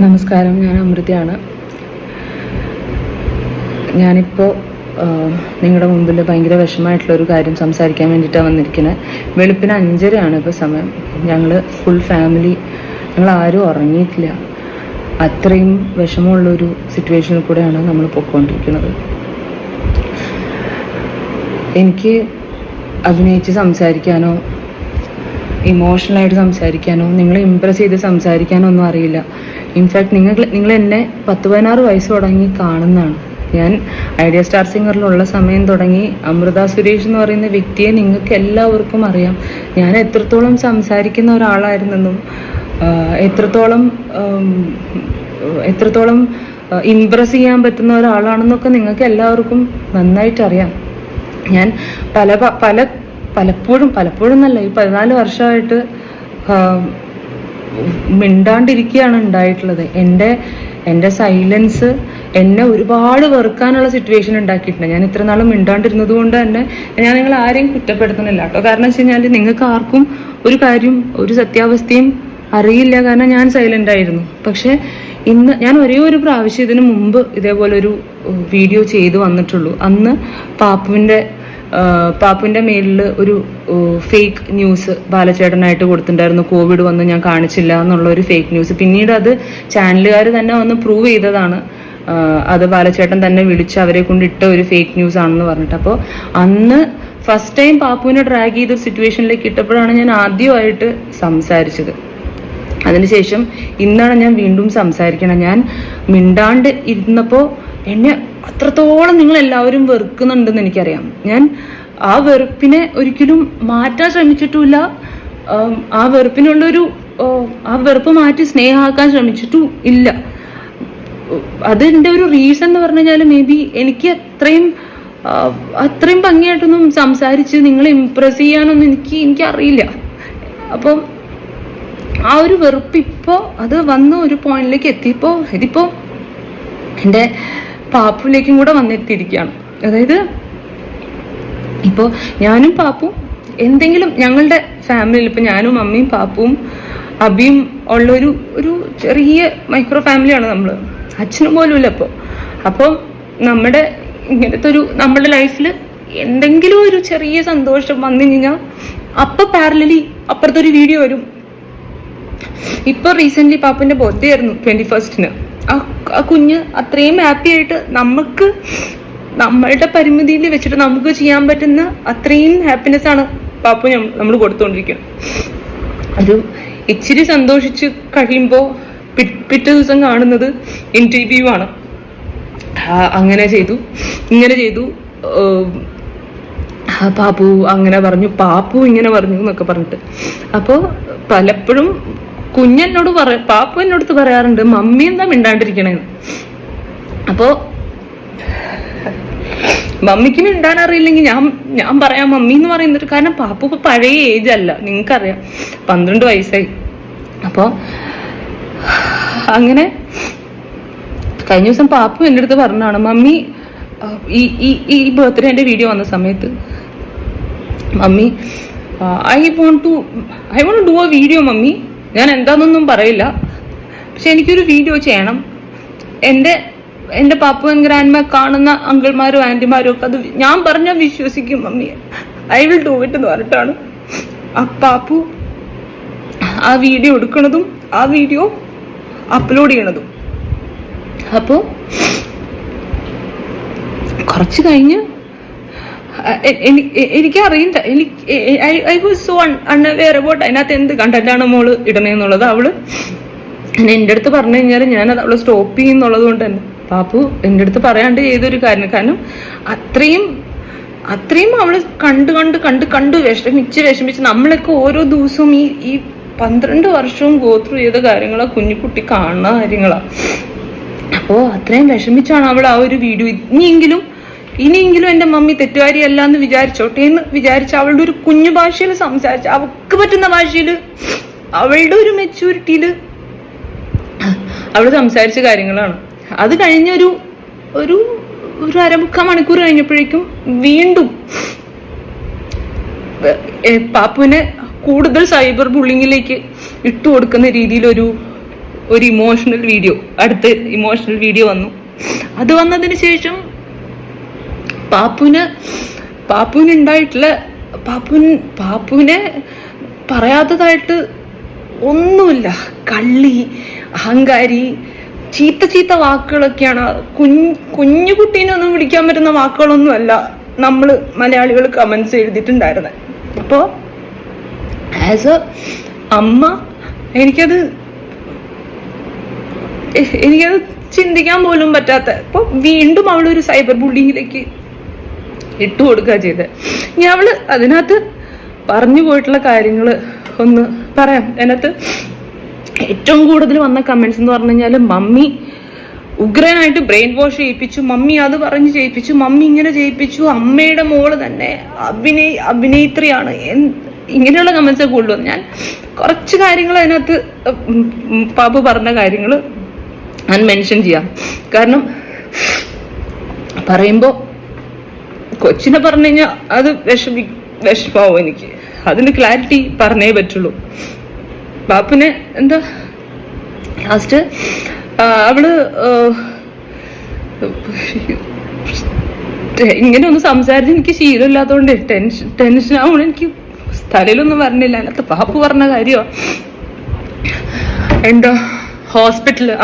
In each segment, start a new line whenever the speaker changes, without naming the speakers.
നമസ്കാരം, ഞാൻ അമൃതയാണ്. ഞാനിപ്പോൾ നിങ്ങളുടെ മുമ്പിൽ ഭയങ്കര വിഷമമായിട്ടുള്ളൊരു കാര്യം സംസാരിക്കാൻ വേണ്ടിയിട്ടാണ് വന്നിരിക്കുന്നത്. വെളുപ്പിന് 5:30 ഇപ്പോൾ സമയം. ഞങ്ങൾ ഫുൾ ഫാമിലി, ഞങ്ങൾ ആരും ഉറങ്ങിയിട്ടില്ല. അത്രയും വിഷമമുള്ളൊരു സിറ്റുവേഷനിൽ കൂടെയാണ് നമ്മൾ പൊയ്ക്കൊണ്ടിരിക്കുന്നത്. എനിക്ക് അഭിനയിച്ച് സംസാരിക്കാനോ ഇമോഷണലായിട്ട് സംസാരിക്കാനോ നിങ്ങളെ ഇമ്പ്രസ് ചെയ്ത് സംസാരിക്കാനോ ഒന്നും അറിയില്ല. ഇൻഫാക്ട് നിങ്ങൾ എന്നെ 10-16 വയസ്സ് തുടങ്ങി കാണുന്നതാണ്. ഞാൻ ഐഡിയ സ്റ്റാർ സിംഗറിലുള്ള സമയം തുടങ്ങി അമൃത സുരേഷ് എന്ന് പറയുന്ന വ്യക്തിയെ നിങ്ങൾക്ക് എല്ലാവർക്കും അറിയാം. ഞാൻ എത്രത്തോളം സംസാരിക്കുന്ന ഒരാളായിരുന്നെന്നും എത്രത്തോളം ഇംപ്രസ് ചെയ്യാൻ പറ്റുന്ന ഒരാളാണെന്നൊക്കെ നിങ്ങൾക്ക് എല്ലാവർക്കും നന്നായിട്ട് അറിയാം. ഞാൻ പലപ്പോഴും എന്നല്ല, ഈ 14 വർഷമായിട്ട് മിണ്ടാണ്ടിരിക്കുകയാണ് ഉണ്ടായിട്ടുള്ളത്. എൻ്റെ സൈലൻസ് എന്നെ ഒരുപാട് വെറുക്കാനുള്ള സിറ്റുവേഷൻ ഉണ്ടാക്കിയിട്ടുണ്ട്. ഞാൻ ഇത്ര നാളും മിണ്ടാണ്ടിരുന്നത് കൊണ്ട് തന്നെ ഞാൻ നിങ്ങൾ ആരെയും കുറ്റപ്പെടുത്തുന്നില്ല കേട്ടോ. കാരണം വെച്ച് കഴിഞ്ഞാൽ നിങ്ങൾക്ക് ആർക്കും ഒരു കാര്യം, ഒരു സത്യാവസ്ഥയും അറിയില്ല. കാരണം ഞാൻ സൈലൻ്റ് ആയിരുന്നു. പക്ഷെ ഇന്ന് ഞാൻ ഒരേ ഒരു പ്രാവശ്യം ഇതിനു മുമ്പ് ഇതേപോലെ ഒരു വീഡിയോ ചെയ്ത് വന്നിട്ടുള്ളൂ. അന്ന് പാപ്പുവിൻ്റെ മേലിൽ ഒരു ഫേക്ക് ന്യൂസ് ബാലചേട്ടനായിട്ട് കൊടുത്തിട്ടുണ്ടായിരുന്നു. കോവിഡ് വന്ന് ഞാൻ കാണിച്ചില്ല എന്നുള്ള ഒരു ഫേക്ക് ന്യൂസ്. പിന്നീട് അത് ചാനലുകാർ തന്നെ വന്ന് പ്രൂവ് ചെയ്തതാണ്. അത് ബാലചേട്ടൻ തന്നെ വിളിച്ച് അവരെ കൊണ്ട് ഇട്ട ഒരു ഫേക്ക് ന്യൂസ് ആണെന്ന് പറഞ്ഞിട്ട്. അപ്പോൾ അന്ന് ഫസ്റ്റ് ടൈം പാപ്പുവിനെ ഡ്രാഗ് ചെയ്തൊരു സിറ്റുവേഷനിലേക്ക് ഇട്ടപ്പോഴാണ് ഞാൻ ആദ്യമായിട്ട് സംസാരിച്ചത്. അതിനുശേഷം ഇന്നാണ് ഞാൻ വീണ്ടും സംസാരിക്കണം. ഞാൻ മിണ്ടാണ്ട് ഇരുന്നപ്പോൾ എന്നെ അത്രത്തോളം നിങ്ങൾ എല്ലാവരും വെറുക്കുന്നുണ്ടെന്ന് എനിക്കറിയാം. ഞാൻ ആ വെറുപ്പിനെ ഒരിക്കലും മാറ്റാൻ ശ്രമിച്ചിട്ടുമില്ല. ആ വെറുപ്പ് മാറ്റി സ്നേഹമാക്കാൻ ശ്രമിച്ചിട്ടും ഇല്ല. അതിൻ്റെ ഒരു റീസൺ എന്ന് പറഞ്ഞു കഴിഞ്ഞാൽ മേ ബി എനിക്ക് അത്രയും ഭംഗിയായിട്ടൊന്നും സംസാരിച്ച് നിങ്ങളെ ഇംപ്രസ് ചെയ്യാനൊന്നും എനിക്കറിയില്ല. അപ്പം ആ ഒരു വെറുപ്പ് ഇപ്പോൾ അത് വന്ന് ഒരു പോയിന്റിലേക്ക് എത്തിയപ്പോൾ ഇതിപ്പോൾ എൻ്റെ പാപ്പുവിലേക്കും കൂടെ വന്നെത്തിയിരിക്കുകയാണ്. അതായത് ഇപ്പോൾ ഞാനും പാപ്പും എന്തെങ്കിലും ഞങ്ങളുടെ ഫാമിലിയിൽ ഇപ്പോൾ ഞാനും അമ്മയും പാപ്പും അബിയും ഉള്ളൊരു ചെറിയ മൈക്രോ ഫാമിലിയാണ് നമ്മൾ. അച്ഛനും പോലും ഇല്ല ഇപ്പോൾ. അപ്പോൾ നമ്മുടെ ഇങ്ങനത്തെ നമ്മുടെ ലൈഫിൽ എന്തെങ്കിലും ഒരു ചെറിയ സന്തോഷം വന്നു കഴിഞ്ഞാൽ അപ്പം പാരലലി അപ്പുറത്തൊരു വീഡിയോ വരും. ഇപ്പോൾ റീസെൻ്റ്ലി പാപ്പുവിൻ്റെ ബർത്ത്ഡേ ആയിരുന്നു 21st. ആ കുഞ്ഞ് അത്രയും ഹാപ്പി ആയിട്ട് നമുക്ക് നമ്മളുടെ പരിമിതിയിൽ വെച്ചിട്ട് നമുക്ക് ചെയ്യാൻ പറ്റുന്ന അത്രയും ഹാപ്പിനെസ് ആണ് പാപ്പു നമ്മൾ കൊടുത്തുകൊണ്ടിരിക്കുന്നത്. ഒരു ഇച്ചിരി സന്തോഷിച്ച് കഴിയുമ്പോൾ പിറ്റേ ദിവസം കാണുന്നത് ഇന്റർവ്യൂ ആണ്. അങ്ങനെ ചെയ്തു, ഇങ്ങനെ ചെയ്തു, പാപ്പു അങ്ങനെ പറഞ്ഞു, പാപ്പു ഇങ്ങനെ പറഞ്ഞു എന്നൊക്കെ പറഞ്ഞിട്ട്. അപ്പോൾ പലപ്പോഴും പാപ്പു എന്നോടത്ത് പറയാറുണ്ട്, മമ്മി എന്താ മിണ്ടാണ്ടിരിക്കണേന്ന്. അപ്പോ മമ്മിക്ക് മിണ്ടാൻ അറിയില്ലെങ്കിൽ ഞാൻ പറയാം മമ്മി എന്ന് പറയുന്നത്. കാരണം പാപ്പു ഇപ്പൊ പഴയ ഏജ് അല്ല, നിങ്ങൾക്കറിയാം, 12 വയസ്സായി. അപ്പോ അങ്ങനെ കഴിഞ്ഞ ദിവസം പാപ്പു എൻ്റെ അടുത്ത് പറഞ്ഞാണ്, മമ്മി ഈ ബർത്ത്ഡേന്റെ വീഡിയോ വന്ന സമയത്ത് mummy I want to do a video mummy. ഞാൻ എന്താണെന്നൊന്നും പറയില്ല, പക്ഷെ എനിക്കൊരു വീഡിയോ ചെയ്യണം. എൻ്റെ പാപ്പു ആൻഡ് ഗ്രാൻഡ്മ കാണുന്ന അങ്കിൾമാരും ആൻറ്റിമാരും ഒക്കെ അത് ഞാൻ പറഞ്ഞാൽ വിശ്വസിക്കും mummy, I will do it എന്ന് പറഞ്ഞിട്ടാണ് ആ പാപ്പു ആ വീഡിയോ എടുക്കണതും ആ വീഡിയോ അപ്ലോഡ് ചെയ്യണതും. അപ്പോൾ കുറച്ച് കഴിഞ്ഞ് എനിക്കറിയില്ല, I was so unaware about അതിനകത്ത് എന്ത് കണ്ടന്റാണ് മോള് ഇടണേന്നുള്ളത്. അവള് എൻ്റെ അടുത്ത് പറഞ്ഞു കഴിഞ്ഞാൽ ഞാനത് അവള് സ്റ്റോപ്പ് ചെയ്യുന്നുള്ളത് കൊണ്ട് തന്നെ പാപ്പു എൻ്റെ അടുത്ത് പറയാണ്ട് ചെയ്തൊരു കാര്യം. കാരണം അത്രയും അവള് കണ്ട് വിഷമിച്ച് നമ്മളൊക്കെ ഓരോ ദിവസവും ഈ 12 വർഷവും ഗോത്രൂ ചെയ്ത കാര്യങ്ങളാ, കുഞ്ഞിക്കുട്ടി കാണുന്ന കാര്യങ്ങളാ. അപ്പോൾ അത്രയും വിഷമിച്ചാണ് അവൾ ആ ഒരു വീഡിയോ ഇനിയെങ്കിലും എൻ്റെ മമ്മി തെറ്റുകാരിയല്ല എന്ന് വിചാരിച്ചോട്ടെ എന്ന് വിചാരിച്ച് അവളുടെ ഒരു കുഞ്ഞു ഭാഷയിൽ സംസാരിച്ച് അവൾക്ക് പറ്റുന്ന ഭാഷയിൽ അവളുടെ ഒരു മെച്യൂരിറ്റിയിൽ അവൾ സംസാരിച്ച കാര്യങ്ങളാണ്. അത് കഴിഞ്ഞൊരു 1/2 മണിക്കൂർ കഴിഞ്ഞപ്പോഴേക്കും വീണ്ടും പാപ്പുവിനെ കൂടുതൽ സൈബർ ബുള്ളിങ്ങിലേക്ക് ഇട്ടുകൊടുക്കുന്ന രീതിയിലൊരു ഒരു ഇമോഷണൽ വീഡിയോ, അടുത്ത് ഇമോഷണൽ വീഡിയോ വന്നു. അത് വന്നതിന് ശേഷം പാപ്പുവിനെ പറയാത്തതായിട്ട് ഒന്നുമില്ല. കള്ളി, അഹങ്കാരി, ചീത്ത വാക്കുകളൊക്കെയാണ്. കുഞ്ഞു കുട്ടീനൊന്നും വിളിക്കാൻ പറ്റുന്ന വാക്കുകളൊന്നും അല്ല നമ്മൾ മലയാളികൾ കമന്റ്സ് എഴുതിയിട്ടുണ്ടായിരുന്നത്. അപ്പോൾ ആസ് എ അമ്മ എനിക്കത് ചിന്തിക്കാൻ പോലും പറ്റാത്ത. അപ്പോൾ വീണ്ടും അവളൊരു സൈബർ ബുള്ളിങ്ങിലേക്ക് ഇട്ടു കൊടുക്കുക ചെയ്തത്. ഇനി അവള് അതിനകത്ത് പറഞ്ഞു പോയിട്ടുള്ള കാര്യങ്ങൾ ഒന്ന് പറയാം. അതിനകത്ത് ഏറ്റവും കൂടുതൽ വന്ന കമന്റ്സ് എന്ന് പറഞ്ഞു കഴിഞ്ഞാൽ, മമ്മി ഉഗ്രനായിട്ട് ബ്രെയിൻ വാഷ് ചെയ്യിപ്പിച്ചു, മമ്മി അത് പറഞ്ഞ് ചെയ്യിപ്പിച്ചു, മമ്മി ഇങ്ങനെ ചെയ്യിപ്പിച്ചു, അമ്മയുടെ മോള് തന്നെ അഭിനേത്രിയാണ്, ഇങ്ങനെയുള്ള കമന്റ്സ് കൂടുതലും. ഞാൻ കുറച്ച് കാര്യങ്ങൾ അതിനകത്ത് പാപ്പു പറഞ്ഞ കാര്യങ്ങൾ ഞാൻ മെൻഷൻ ചെയ്യാം. കാരണം പറയുമ്പോൾ കൊച്ചിനെ പറഞ്ഞു കഴിഞ്ഞാൽ അത് വിഷമാവും എനിക്ക്. അതിന് ക്ലാരിറ്റി പറഞ്ഞേ പറ്റുള്ളൂ. പാപ്പിനെ എന്താ ലാസ്റ്റ് അവള് ഇങ്ങനെ ഒന്ന് സംസാരിച്ച് എനിക്ക് ശീലമില്ലാത്തതുകൊണ്ട് ടെൻഷൻ ആവുമ്പോൾ എനിക്ക് സ്ഥലയിലൊന്നും പറഞ്ഞില്ല. അതിനകത്ത് പാപ്പു പറഞ്ഞ കാര്യമോ എന്താ ഹോസ്പിറ്റല്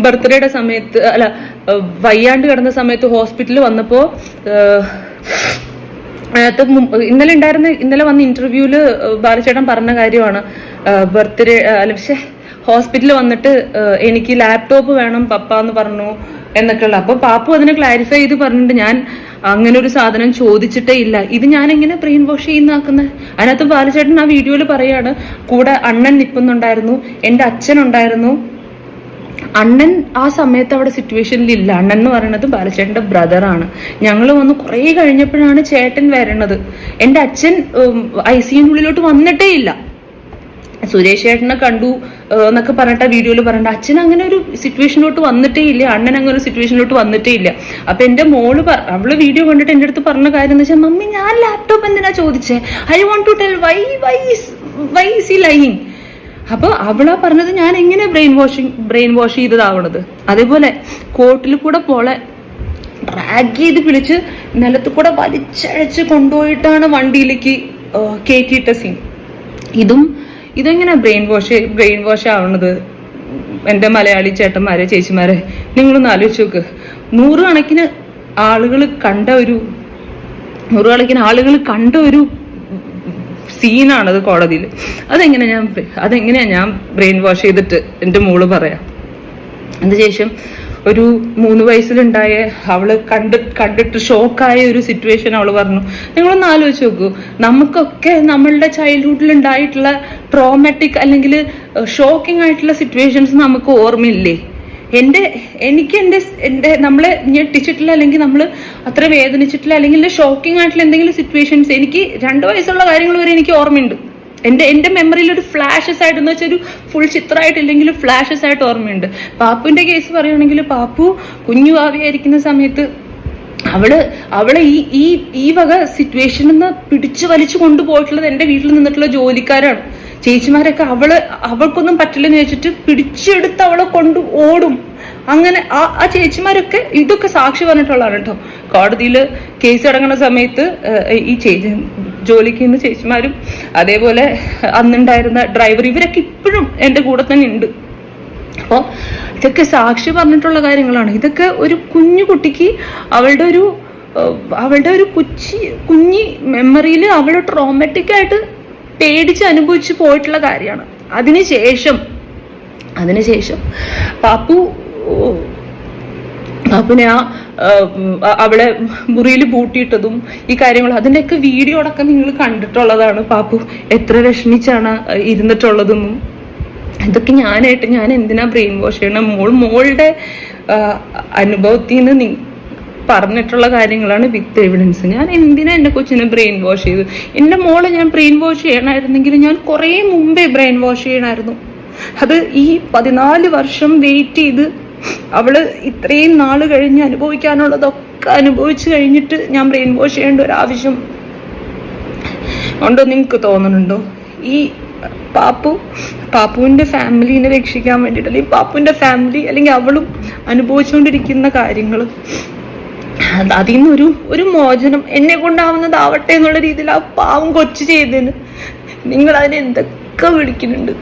ബർത്ത്ഡേയുടെ സമയത്ത് അല്ല വയ്യാണ്ട് കിടന്ന സമയത്ത് ഹോസ്പിറ്റലിൽ വന്നപ്പോ ഇന്നലെ വന്ന ഇന്റർവ്യൂല് ബാലചേട്ടൻ പറഞ്ഞ കാര്യമാണ് ബർത്ത്ഡേ അല്ല പക്ഷെ ഹോസ്പിറ്റലിൽ വന്നിട്ട് എനിക്ക് ലാപ്ടോപ്പ് വേണം പപ്പ എന്ന് പറഞ്ഞു എന്നൊക്കെയുള്ള. അപ്പൊ പാപ്പു അതിനെ ക്ലാരിഫൈ ചെയ്ത് പറഞ്ഞിട്ട് ഞാൻ അങ്ങനെ ഒരു സാധനം ചോദിച്ചിട്ടേ ഇല്ല, ഇത് ഞാൻ എങ്ങനെ ബ്രെയിൻ വാഷ് ചെയ്യുന്നാക്കുന്നത്. അതിനകത്ത് ബാലചേട്ടൻ ആ വീഡിയോയിൽ പറയാണ് കൂടെ അണ്ണൻ നിൽക്കുന്നുണ്ടായിരുന്നു, എൻ്റെ അച്ഛനുണ്ടായിരുന്നു. അണ്ണൻ ആ സമയത്ത് അവിടെ സിറ്റുവേഷനിൽ ഇല്ല. അണ്ണൻ എന്ന് പറയുന്നത് ബാലചേട്ടന്റെ ബ്രദറാണ്. ഞങ്ങൾ വന്ന് കുറെ കഴിഞ്ഞപ്പോഴാണ് ചേട്ടൻ വരണത്. എൻ്റെ അച്ഛൻ ICUവിനുള്ളിലോട്ട് വന്നിട്ടേ ഇല്ല. സുരേഷ് ചേട്ടനെ കണ്ടു എന്നൊക്കെ പറഞ്ഞിട്ട് വീഡിയോയിൽ പറയണ്ട. അച്ഛൻ അങ്ങനെ ഒരു സിറ്റുവേഷനിലോട്ട് വന്നിട്ടേ ഇല്ല, അണ്ണൻ അങ്ങനെ ഒരു സിറ്റുവേഷനിലോട്ട് വന്നിട്ടേ ഇല്ല. അപ്പൊ എന്റെ മോള് അവള് വീഡിയോ കണ്ടിട്ട് എന്റെ അടുത്ത് പറഞ്ഞ കാര്യം എന്ന് വെച്ചാൽ, മമ്മി ഞാൻ ലാപ്ടോപ്പ് എന്തിനാ ചോദിച്ചേ, I want to tell why is he lying. അപ്പൊ അവളാ പറഞ്ഞത് ഞാൻ എങ്ങനെ ബ്രെയിൻ വാഷ് ചെയ്തതാവണത്. അതേപോലെ കോർട്ടിൽ കൂടെ പോളെ ഡ്രാഗ് ചെയ്ത് പിടിച്ച് നിലത്ത് കൂടെ വലിച്ചഴച്ച് കൊണ്ടുപോയിട്ടാണ് വണ്ടിയിലേക്ക് കയറ്റിയിട്ട സീൻ. ഇതെങ്ങനെ ബ്രെയിൻ വാഷ് ആവണത്? എൻ്റെ മലയാളി ചേട്ടന്മാരെ ചേച്ചിമാരെ നിങ്ങളൊന്ന് ആലോചിച്ച് നോക്ക്. നൂറുകണക്കിന് ആളുകൾ കണ്ട ഒരു സീനാണത് കോടതിയിൽ. അതെങ്ങനെയാ ഞാൻ ബ്രെയിൻ വാഷ് ചെയ്തിട്ട് എൻ്റെ മോള് പറയാം. അതിനുശേഷം ഒരു 3 വയസ്സിലുണ്ടായ അവള് കണ്ടിട്ട് ഷോക്കായ ഒരു സിറ്റുവേഷൻ അവള് പറഞ്ഞു. നിങ്ങളൊന്ന് ആലോചിച്ച് നോക്കൂ, നമുക്കൊക്കെ നമ്മളുടെ ചൈൽഡ്ഹുഡിൽ ഉണ്ടായിട്ടുള്ള ട്രോമാറ്റിക് അല്ലെങ്കിൽ ഷോക്കിംഗ് ആയിട്ടുള്ള സിറ്റുവേഷൻസ് നമുക്ക് ഓർമ്മയില്ലേ? എനിക്ക് നമ്മളെ ഞെട്ടിച്ചിട്ടില്ല, അല്ലെങ്കിൽ നമ്മൾ അത്ര വേദനിച്ചിട്ടില്ല, അല്ലെങ്കിൽ ഷോക്കിംഗ് ആയിട്ടുള്ള എന്തെങ്കിലും സിറ്റുവേഷൻസ് എനിക്ക് 2 വയസ്സുള്ള കാര്യങ്ങൾ വരെ എനിക്ക് ഓർമ്മയുണ്ട്. എൻ്റെ മെമ്മറിയിൽ ഒരു ഫ്ലാഷസ് ആയിട്ട് എന്ന് വെച്ചാൽ ഒരു ഫുൾ ചിത്രമായിട്ടില്ലെങ്കിൽ ഫ്ലാഷസ് ആയിട്ട് ഓർമ്മയുണ്ട്. പാപ്പുവിന്റെ കേസ് പറയുകയാണെങ്കിൽ പാപ്പു കുഞ്ഞു ആവിയായിരിക്കുന്ന സമയത്ത് അവളെ ഈ വക സിറ്റുവേഷനിൽ നിന്ന് പിടിച്ചു വലിച്ചു കൊണ്ടുപോയിട്ടുള്ളത് എൻ്റെ വീട്ടിൽ നിന്നിട്ടുള്ള ജോലിക്കാരാണ്, ചേച്ചിമാരൊക്കെ. അവൾക്കൊന്നും പറ്റില്ലെന്ന് വെച്ചിട്ട് പിടിച്ചെടുത്ത് അവളെ കൊണ്ട് ഓടും. അങ്ങനെ ആ ചേച്ചിമാരൊക്കെ ഇതൊക്കെ സാക്ഷി പറഞ്ഞിട്ടുള്ളതാണ് കേട്ടോ. കോടതിയിൽ കേസ് അടങ്ങുന്ന സമയത്ത് ഈ ജോലിക്ക് നിന്ന് ചേച്ചിമാരും അതേപോലെ അന്നുണ്ടായിരുന്ന ഡ്രൈവർ ഇവരൊക്കെ ഇപ്പോഴും എൻ്റെ കൂടെ തന്നെ ഉണ്ട്. അപ്പോൾ ഇതൊക്കെ സാക്ഷി പറഞ്ഞിട്ടുള്ള കാര്യങ്ങളാണ്. ഇതൊക്കെ ഒരു കുഞ്ഞു കുട്ടിക്ക് അവളുടെ ഒരു കുഞ്ഞി മെമ്മറിയിൽ അവൾ ട്രോമാറ്റിക് ആയിട്ട് പേടിച്ച് അനുഭവിച്ച് പോയിട്ടുള്ള കാര്യമാണ്. അതിനുശേഷം പാപ്പുനെ അവളെ മുറിയിൽ പൂട്ടിയിട്ടതും ഈ കാര്യങ്ങളും അതിൻ്റെയൊക്കെ വീഡിയോ അടക്കം നിങ്ങൾ കണ്ടിട്ടുള്ളതാണ്. പാപ്പു എത്ര വിഷമിച്ചാണ് ഇരുന്നിട്ടുള്ളതെന്നും. ഇതൊക്കെ ഞാൻ എന്തിനാ ബ്രെയിൻ വാഷ് ചെയ്യണം? മോളുടെ അനുഭവത്തിൽ നിന്ന് പറഞ്ഞിട്ടുള്ള കാര്യങ്ങളാണ് വിത്ത് എവിഡൻസ്. ഞാൻ എന്തിനാ എൻ്റെ കൊച്ചിനെ ബ്രെയിൻ വാഷ് ചെയ്തു? എൻ്റെ മോളെ ഞാൻ ബ്രെയിൻ വാഷ് ചെയ്യണമായിരുന്നെങ്കിൽ ഞാൻ കുറേ മുമ്പേ ബ്രെയിൻ വാഷ് ചെയ്യണമായിരുന്നു. അത് ഈ 14 വർഷം വെയിറ്റ് ചെയ്ത് അവള് ഇത്രയും നാള് കഴിഞ്ഞ് അനുഭവിക്കാനുള്ളതൊക്കെ അനുഭവിച്ചു കഴിഞ്ഞിട്ട് ഞാൻ ബ്രെയിൻ വാഷ് ചെയ്യേണ്ട ഒരു ആവശ്യം ഉണ്ടോ നിങ്ങൾക്ക് തോന്നുന്നുണ്ടോ? പാപ്പുവിൻ്റെ ഫാമിലീനെ രക്ഷിക്കാൻ വേണ്ടിയിട്ട്, അല്ലെങ്കിൽ പാപ്പുവിൻ്റെ ഫാമിലി അല്ലെങ്കിൽ അവളും അനുഭവിച്ചുകൊണ്ടിരിക്കുന്ന കാര്യങ്ങൾ, അതിൽ നിന്ന് ഒരു മോചനം എന്നെ കൊണ്ടാവുന്നതാവട്ടെ എന്നുള്ള രീതിയിൽ ആ പാവം കൊച്ചു ചെയ്തതിന് നിങ്ങൾ അതിനെ എന്തൊക്കെ വിളിക്കുന്നുണ്ട്,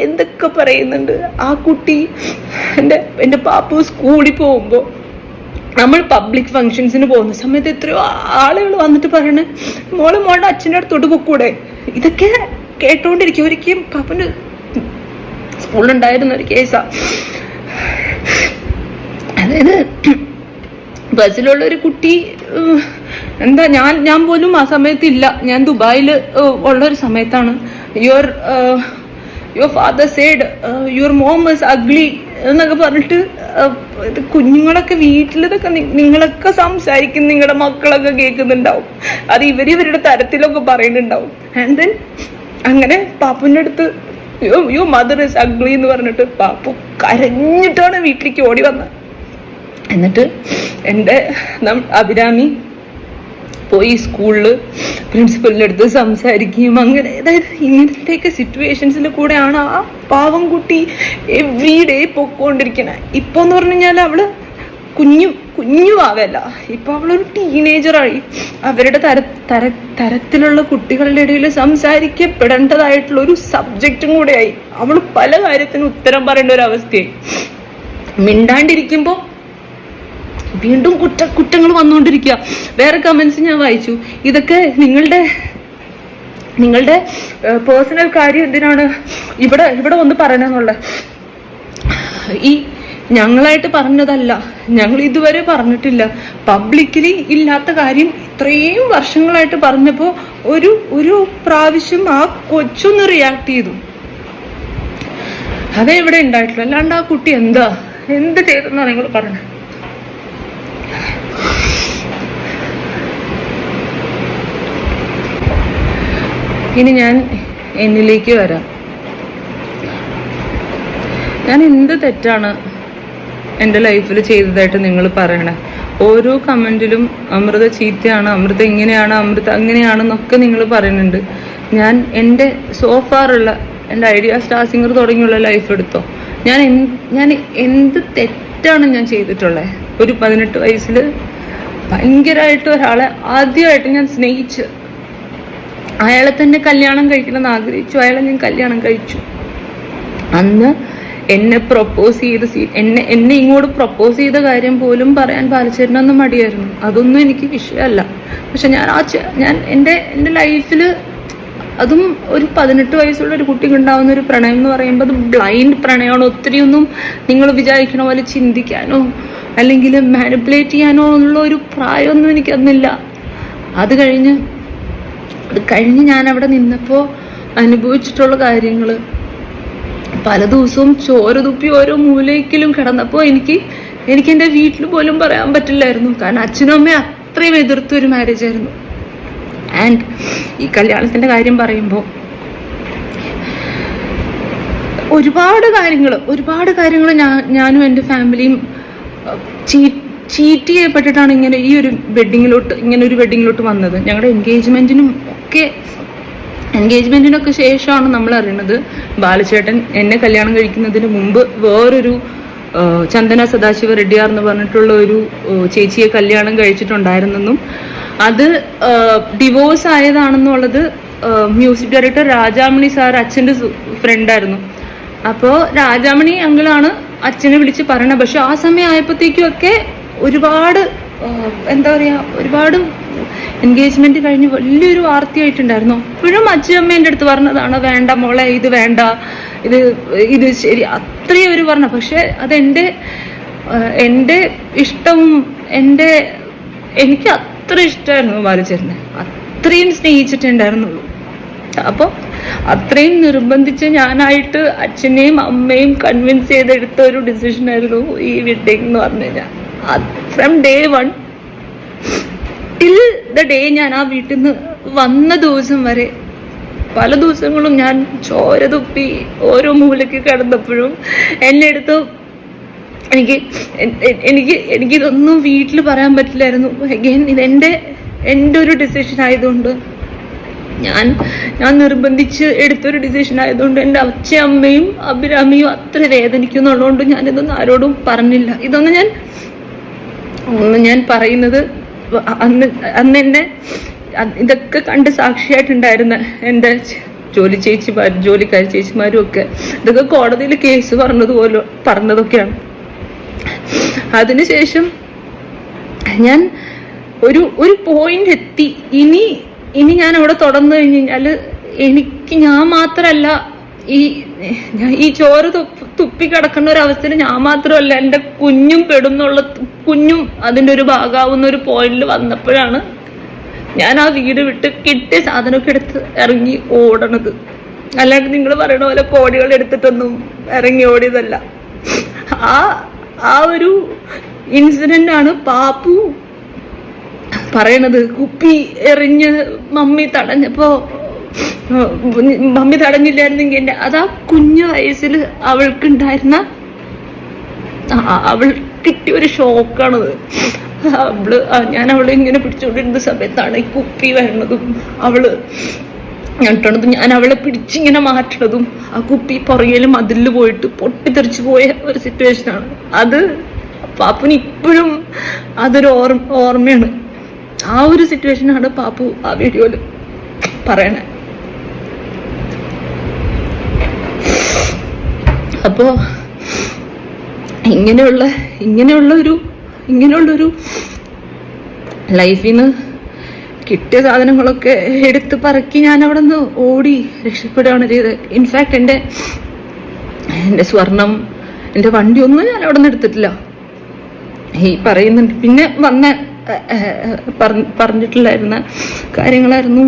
എന്തൊക്കെ പറയുന്നുണ്ട്. ആ കുട്ടി എൻ്റെ പാപ്പു സ്കൂളിൽ പോകുമ്പോൾ നമ്മൾ പബ്ലിക് ഫങ്ഷൻസിന് പോകുന്ന സമയത്ത് എത്രയോ ആളുകൾ വന്നിട്ട് പറയണേ, മോളുടെ അച്ഛൻ്റെ അടുത്തോട്ട് പൊക്കൂടെ. ഇതൊക്കെ കേട്ടോണ്ടിരിക്കും. ഒരിക്കലും പാപ്പൻ്റെ സ്കൂളിലുണ്ടായിരുന്ന ഒരു കേസാ. അതായത് ബസ്സിലുള്ള ഒരു കുട്ടി, എന്താ ഞാൻ പോലും ആ സമയത്ത് ഇല്ല, ഞാൻ ദുബായിൽ ഉള്ളൊരു സമയത്താണ്. Your father said your mom is ugly എന്നൊക്കെ പറഞ്ഞിട്ട് കുഞ്ഞുങ്ങളൊക്കെ വീട്ടിലിതൊക്കെ നിങ്ങളൊക്കെ സംസാരിക്കും, നിങ്ങളുടെ മക്കളൊക്കെ കേൾക്കുന്നുണ്ടാവും. അത് ഇവരുടെ തരത്തിലൊക്കെ പറയുന്നുണ്ടാവും. ആൻഡ് ദെൻ അങ്ങനെ പാപ്പുവിൻ്റെ അടുത്ത് യോ മദർ ഇസ് അഗ്ലി എന്ന് പറഞ്ഞിട്ട് പാപ്പു കരഞ്ഞിട്ടാണ് വീട്ടിലേക്ക് ഓടി വന്നത്. എന്നിട്ട് എൻ്റെ അഭിരാമി പോയി സ്കൂളിൽ പ്രിൻസിപ്പലിൻ്റെ അടുത്ത് സംസാരിക്കുകയും അങ്ങനെ. അതായത് ഇങ്ങനത്തെയൊക്കെ സിറ്റുവേഷൻസിൽ കൂടെയാണ് ആ പാവം കുട്ടി എവ്രി ഡേ പൊക്കോണ്ടിരിക്കണേ. ഇപ്പോൾ എന്ന് പറഞ്ഞു കഴിഞ്ഞാൽ അവള് കുഞ്ഞുമാവല്ല, ഇപ്പൊ അവളൊരു ടീനേജറായി. അവരുടെ തരത്തിലുള്ള കുട്ടികളുടെ ഇടയിൽ സംസാരിക്കപ്പെടേണ്ടതായിട്ടുള്ള ഒരു സബ്ജക്റ്റും കൂടെയായി. അവൾ പല കാര്യത്തിനും ഉത്തരം പറയേണ്ട ഒരു അവസ്ഥയായി. മിണ്ടാണ്ടിരിക്കുമ്പോൾ വീണ്ടും കുറ്റങ്ങൾ വന്നുകൊണ്ടിരിക്കുക. വേറെ കമന്റ്സ് ഞാൻ വായിച്ചു, ഇതൊക്കെ നിങ്ങളുടെ പേഴ്സണൽ കാര്യം എന്തിനാണ് ഇവിടെ വന്ന് പറയണമെന്നുള്ള. ഈ ഞങ്ങളായിട്ട് പറഞ്ഞതല്ല, ഞങ്ങൾ ഇതുവരെ പറഞ്ഞിട്ടില്ല. പബ്ലിക്കലി ഇല്ലാത്ത കാര്യം ഇത്രയും വർഷങ്ങളായിട്ട് പറഞ്ഞപ്പോൾ ഒരു പ്രാവശ്യം ആ കൊച്ചൊന്ന് റിയാക്ട് ചെയ്തു. അതേ ഇവിടെ ഉണ്ടായിട്ടില്ല. അല്ലാണ്ട് ആ കുട്ടി എന്ത് ചെയ്തെന്നാണ് നിങ്ങൾ പറഞ്ഞത്? ഇനി ഞാൻ എന്നിലേക്ക് വരാം. ഞാൻ എന്ത് തെറ്റാണ് എൻ്റെ ലൈഫിൽ ചെയ്തതായിട്ട് നിങ്ങൾ പറയണേ? ഓരോ കമൻറ്റിലും അമൃത ചീത്തയാണ്, അമൃത ഇങ്ങനെയാണ്, അമൃത അങ്ങനെയാണെന്നൊക്കെ നിങ്ങൾ പറയുന്നുണ്ട്. ഞാൻ എൻ്റെ സോഫാറുള്ള എൻ്റെ ഐഡിയ സ്റ്റാർ സിംഗർ തുടങ്ങിയുള്ള ലൈഫ് എടുത്തോ, ഞാൻ എന്ത് തെറ്റാണ് ഞാൻ ചെയ്തിട്ടുള്ളത്? ഒരു 18 വയസ്സിൽ ഭയങ്കരമായിട്ട് ഒരാളെ ആദ്യമായിട്ട് ഞാൻ സ്നേഹിച്ച് അയാളെ തന്നെ കല്യാണം കഴിക്കണമെന്ന് ആഗ്രഹിച്ചു. അയാളെ ഞാൻ കല്യാണം കഴിച്ചു. അന്ന് എന്നെ പ്രൊപ്പോസ് ചെയ്ത് എന്നെ ഇങ്ങോട്ട് പ്രൊപ്പോസ് ചെയ്ത കാര്യം പോലും പറയാൻ ബാലചേട്ടനൊന്നും മടിയായിരുന്നു. അതൊന്നും എനിക്ക് വിഷയമല്ല. പക്ഷെ ഞാൻ എൻ്റെ ലൈഫിൽ, അതും ഒരു 18 വയസ്സുള്ള ഒരു കുട്ടിക്ക് ഉണ്ടാവുന്ന ഒരു പ്രണയം എന്ന് പറയുമ്പോൾ അത് ബ്ലൈൻഡ് പ്രണയമാണ്. ഒത്തിരിയൊന്നും നിങ്ങൾ വിചാരിക്കണ പോലെ ചിന്തിക്കാനോ അല്ലെങ്കിൽ മാനിപ്പുലേറ്റ് ചെയ്യാനോ ഉള്ള ഒരു പ്രായമൊന്നും എനിക്കന്നില്ല. അത് കഴിഞ്ഞ് ഞാൻ അവിടെ നിന്നപ്പോൾ അനുഭവിച്ചിട്ടുള്ള കാര്യങ്ങൾ, പല ദിവസവും ചോര തുപ്പി ഓരോ മൂലയ്ക്കലും കിടന്നപ്പോൾ എനിക്ക് എൻ്റെ വീട്ടിൽ പോലും പറയാൻ പറ്റില്ലായിരുന്നു. കാരണം അച്ഛനും അമ്മയും അത്രയും എതിർത്തൊരു മാരേജ് ആയിരുന്നു. ആൻഡ് ഈ കല്യാണത്തിൻ്റെ കാര്യം പറയുമ്പോൾ ഒരുപാട് കാര്യങ്ങൾ ഞാനും എൻ്റെ ഫാമിലിയും ചീറ്റ് ചെയ്യപ്പെട്ടിട്ടാണ് ഇങ്ങനെ ഒരു വെഡിങ്ങിലോട്ട് വന്നത്. ഞങ്ങളുടെ എൻഗേജ്മെന്റിനൊക്കെ ശേഷമാണ് നമ്മൾ അറിയുന്നത് ബാലചേട്ടൻ എന്നെ കല്യാണം കഴിക്കുന്നതിന് മുമ്പ് വേറൊരു ചന്ദന സദാശിവ റെഡ്ഡിയാർ എന്ന് പറഞ്ഞിട്ടുള്ള ഒരു ചേച്ചിയെ കല്യാണം കഴിച്ചിട്ടുണ്ടായിരുന്നെന്നും അത് ഡിവോഴ്സ് ആയതാണെന്നുള്ളത് മ്യൂസിക് ഡയറക്ടർ രാജാമണി സാർ അച്ഛൻ്റെ ഫ്രണ്ടായിരുന്നു. അപ്പോൾ രാജാമണി അങ്കിളാണ് അച്ഛനെ വിളിച്ച് പറയണത്. പക്ഷെ ആ സമയം ആയപ്പോഴത്തേക്കും ഒക്കെ ഒരുപാട് എൻഗേജ്മെന്റ് കഴിഞ്ഞ് വലിയൊരു വാർത്തയായിട്ടുണ്ടായിരുന്നു. അപ്പോഴും അച്ഛനമ്മേൻ്റെ അടുത്ത് പറഞ്ഞതാണ്, വേണ്ട മോളെ, ഇത് വേണ്ട, ഇത് ശരി, അത്രയും ഒരു പറഞ്ഞു. പക്ഷെ അതെൻ്റെ ഇഷ്ടവും എനിക്ക് അത്ര ഇഷ്ടമായിരുന്നു ബാലചേട്ടനെ, അത്രയും സ്നേഹിച്ചിട്ടുണ്ടായിരുന്നുള്ളൂ. അപ്പോൾ അത്രയും നിർബന്ധിച്ച് ഞാനായിട്ട് അച്ഛനെയും അമ്മയും കൺവിൻസ് ചെയ്തെടുത്ത ഒരു ഡിസിഷനായിരുന്നു ഈ വെഡിങ് എന്ന് പറഞ്ഞു കഴിഞ്ഞാൽ. From day 1 till the day ഞാൻ ആ വീട്ടിൽ നിന്ന് വന്ന ദിവസം വരെ പല ദിവസങ്ങളും ഞാൻ ചോര തുപ്പി ഓരോ മൂലയ്ക്ക് കിടന്നപ്പോഴും എന്നെ എടുത്ത് എനിക്കിതൊന്നും വീട്ടിൽ പറയാൻ പറ്റില്ലായിരുന്നു. അഗെയിൻ ഇത് എൻ്റെ ഒരു ഡിസിഷൻ ആയതുകൊണ്ട് ഞാൻ നിർബന്ധിച്ച് എടുത്തൊരു ഡിസിഷൻ ആയതുകൊണ്ട് എൻ്റെ അച്ഛയമ്മയും അഭിരാമിയും അത്ര വേദനിക്കുന്നുള്ളതുകൊണ്ട് ഞാനിതൊന്നും ആരോടും പറഞ്ഞില്ല. ഇതൊന്നും ഞാൻ പറയുന്നത് അന്ന് എന്നെ ഇതൊക്കെ കണ്ട് സാക്ഷിയായിട്ടുണ്ടായിരുന്ന എൻ്റെ ജോലിക്കാരി ചേച്ചിമാരും ഒക്കെ ഇതൊക്കെ കോടതിയിൽ കേസ് പറഞ്ഞതൊക്കെയാണ്. അതിനുശേഷം ഞാൻ ഒരു പോയിന്റ് എത്തി. ഇനി ഞാൻ അവിടെ തുടർന്നു കഴിഞ്ഞ് കഴിഞ്ഞാല് ഞാൻ മാത്രല്ല ഈ ചോറ് തുപ്പി കിടക്കുന്ന ഒരു അവസ്ഥയിൽ ഞാൻ മാത്രമല്ല, എൻ്റെ കുഞ്ഞും പെടുന്നുള്ള കുഞ്ഞും അതിൻ്റെ ഒരു ഭാഗമാവുന്ന ഒരു പോയിന്റിൽ വന്നപ്പോഴാണ് ഞാൻ ആ വീട് വിട്ട് കിട്ടിയ സാധനമൊക്കെ എടുത്ത് ഇറങ്ങി ഓടണത്. അല്ലാണ്ട് നിങ്ങൾ പറയണ പോലെ കോടികൾ എടുത്തിട്ടൊന്നും ഇറങ്ങി ഓടിയതല്ല. ആ ഒരു ഇൻസിഡന്റ് ആണ് പാപ്പു പറയണത്. കുപ്പി എറിഞ്ഞ് മമ്മി തടഞ്ഞില്ലായിരുന്നെങ്കിൽ അതാ കുഞ്ഞു വയസ്സിൽ അവൾക്കുണ്ടായിരുന്ന അവൾ കിട്ടിയൊരു ഷോക്കാണത്. ഞാൻ അവളെ ഇങ്ങനെ പിടിച്ചുകൊണ്ടിരുന്ന സമയത്താണ് ഈ കുപ്പി വരണതും അവള് ഞെട്ടണതും ഞാൻ അവളെ പിടിച്ചിങ്ങനെ മാറ്റണതും ആ കുപ്പി പുറകിലും മതിലിൽ പോയിട്ട് പൊട്ടിത്തെറിച്ചു പോയ ഒരു സിറ്റുവേഷനാണ് അത്. പാപ്പുന് ഇപ്പോഴും അതൊരു ഓർമ്മയാണ്. ആ ഒരു സിറ്റുവേഷനാണ് പാപ്പു ആ വീഡിയോയില് പറയണേ. അപ്പോ ഇങ്ങനെയുള്ളൊരു ലൈഫിൽ നിന്ന് കിട്ടിയ സാധനങ്ങളൊക്കെ എടുത്ത് പറക്കി ഞാൻ അവിടെ നിന്ന് ഓടി രക്ഷപ്പെടുകയാണ് ചെയ്തത്. ഇൻഫാക്ട് എൻ്റെ സ്വർണം, എൻ്റെ വണ്ടി ഒന്നും ഞാൻ അവിടെ നിന്ന് എടുത്തിട്ടില്ല. ഈ പറയുന്നുണ്ട് പിന്നെ പറഞ്ഞിട്ടുണ്ടായിരുന്ന കാര്യങ്ങളായിരുന്നു.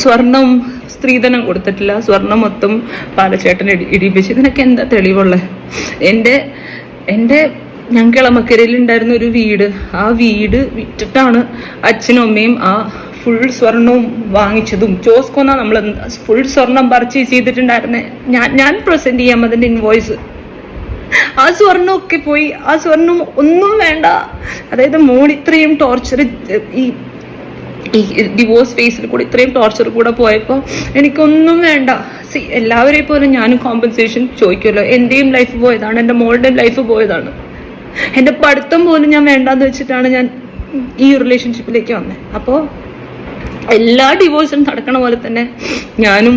സ്വർണം സ്ത്രീധനം കൊടുത്തിട്ടില്ല, സ്വർണം മൊത്തം പാലച്ചേട്ടൻ ഇടിപ്പിച്ച്. ഇതിനൊക്കെ എന്താ തെളിവുള്ളത്? എൻ്റെ ഞങ്ങളമക്കരയിൽ ഉണ്ടായിരുന്ന ഒരു വീട്, ആ വീട് വിറ്റിട്ടാണ് അച്ഛനും അമ്മയും ആ ഫുൾ സ്വർണവും വാങ്ങിച്ചതും. ജോസ്കോന്നാ നമ്മൾ ഫുൾ സ്വർണം പർച്ചേസ് ചെയ്തിട്ടുണ്ടായിരുന്നേ. ഞാൻ പ്രസന്റ് ചെയ്യാം അതിന്റെ ഇൻവോയ്സ്. ആ സ്വർണ്ണമൊക്കെ പോയി. ആ സ്വർണം ഒന്നും വേണ്ട. അതായത് മോൾ ഇത്രയും ടോർച്ചർ, ഈ ഡിവോഴ്സ് ഫേസിൽ കൂടെ ഇത്രയും ടോർച്ചർ കൂടെ പോയപ്പോൾ എനിക്കൊന്നും വേണ്ട. എല്ലാവരെയും പോലെ ഞാനും കോമ്പൻസേഷൻ ചോദിക്കുമല്ലോ. എന്റെയും ലൈഫ് പോയതാണ്, എൻ്റെ മോളുടെയും ലൈഫ് പോയതാണ്. എൻ്റെ പഠിത്തം പോലും ഞാൻ വേണ്ടാന്ന് വെച്ചിട്ടാണ് ഞാൻ ഈ റിലേഷൻഷിപ്പിലേക്ക് വന്നത്. അപ്പോൾ എല്ലാ ഡിവോഴ്സും നടക്കണ പോലെ തന്നെ ഞാനും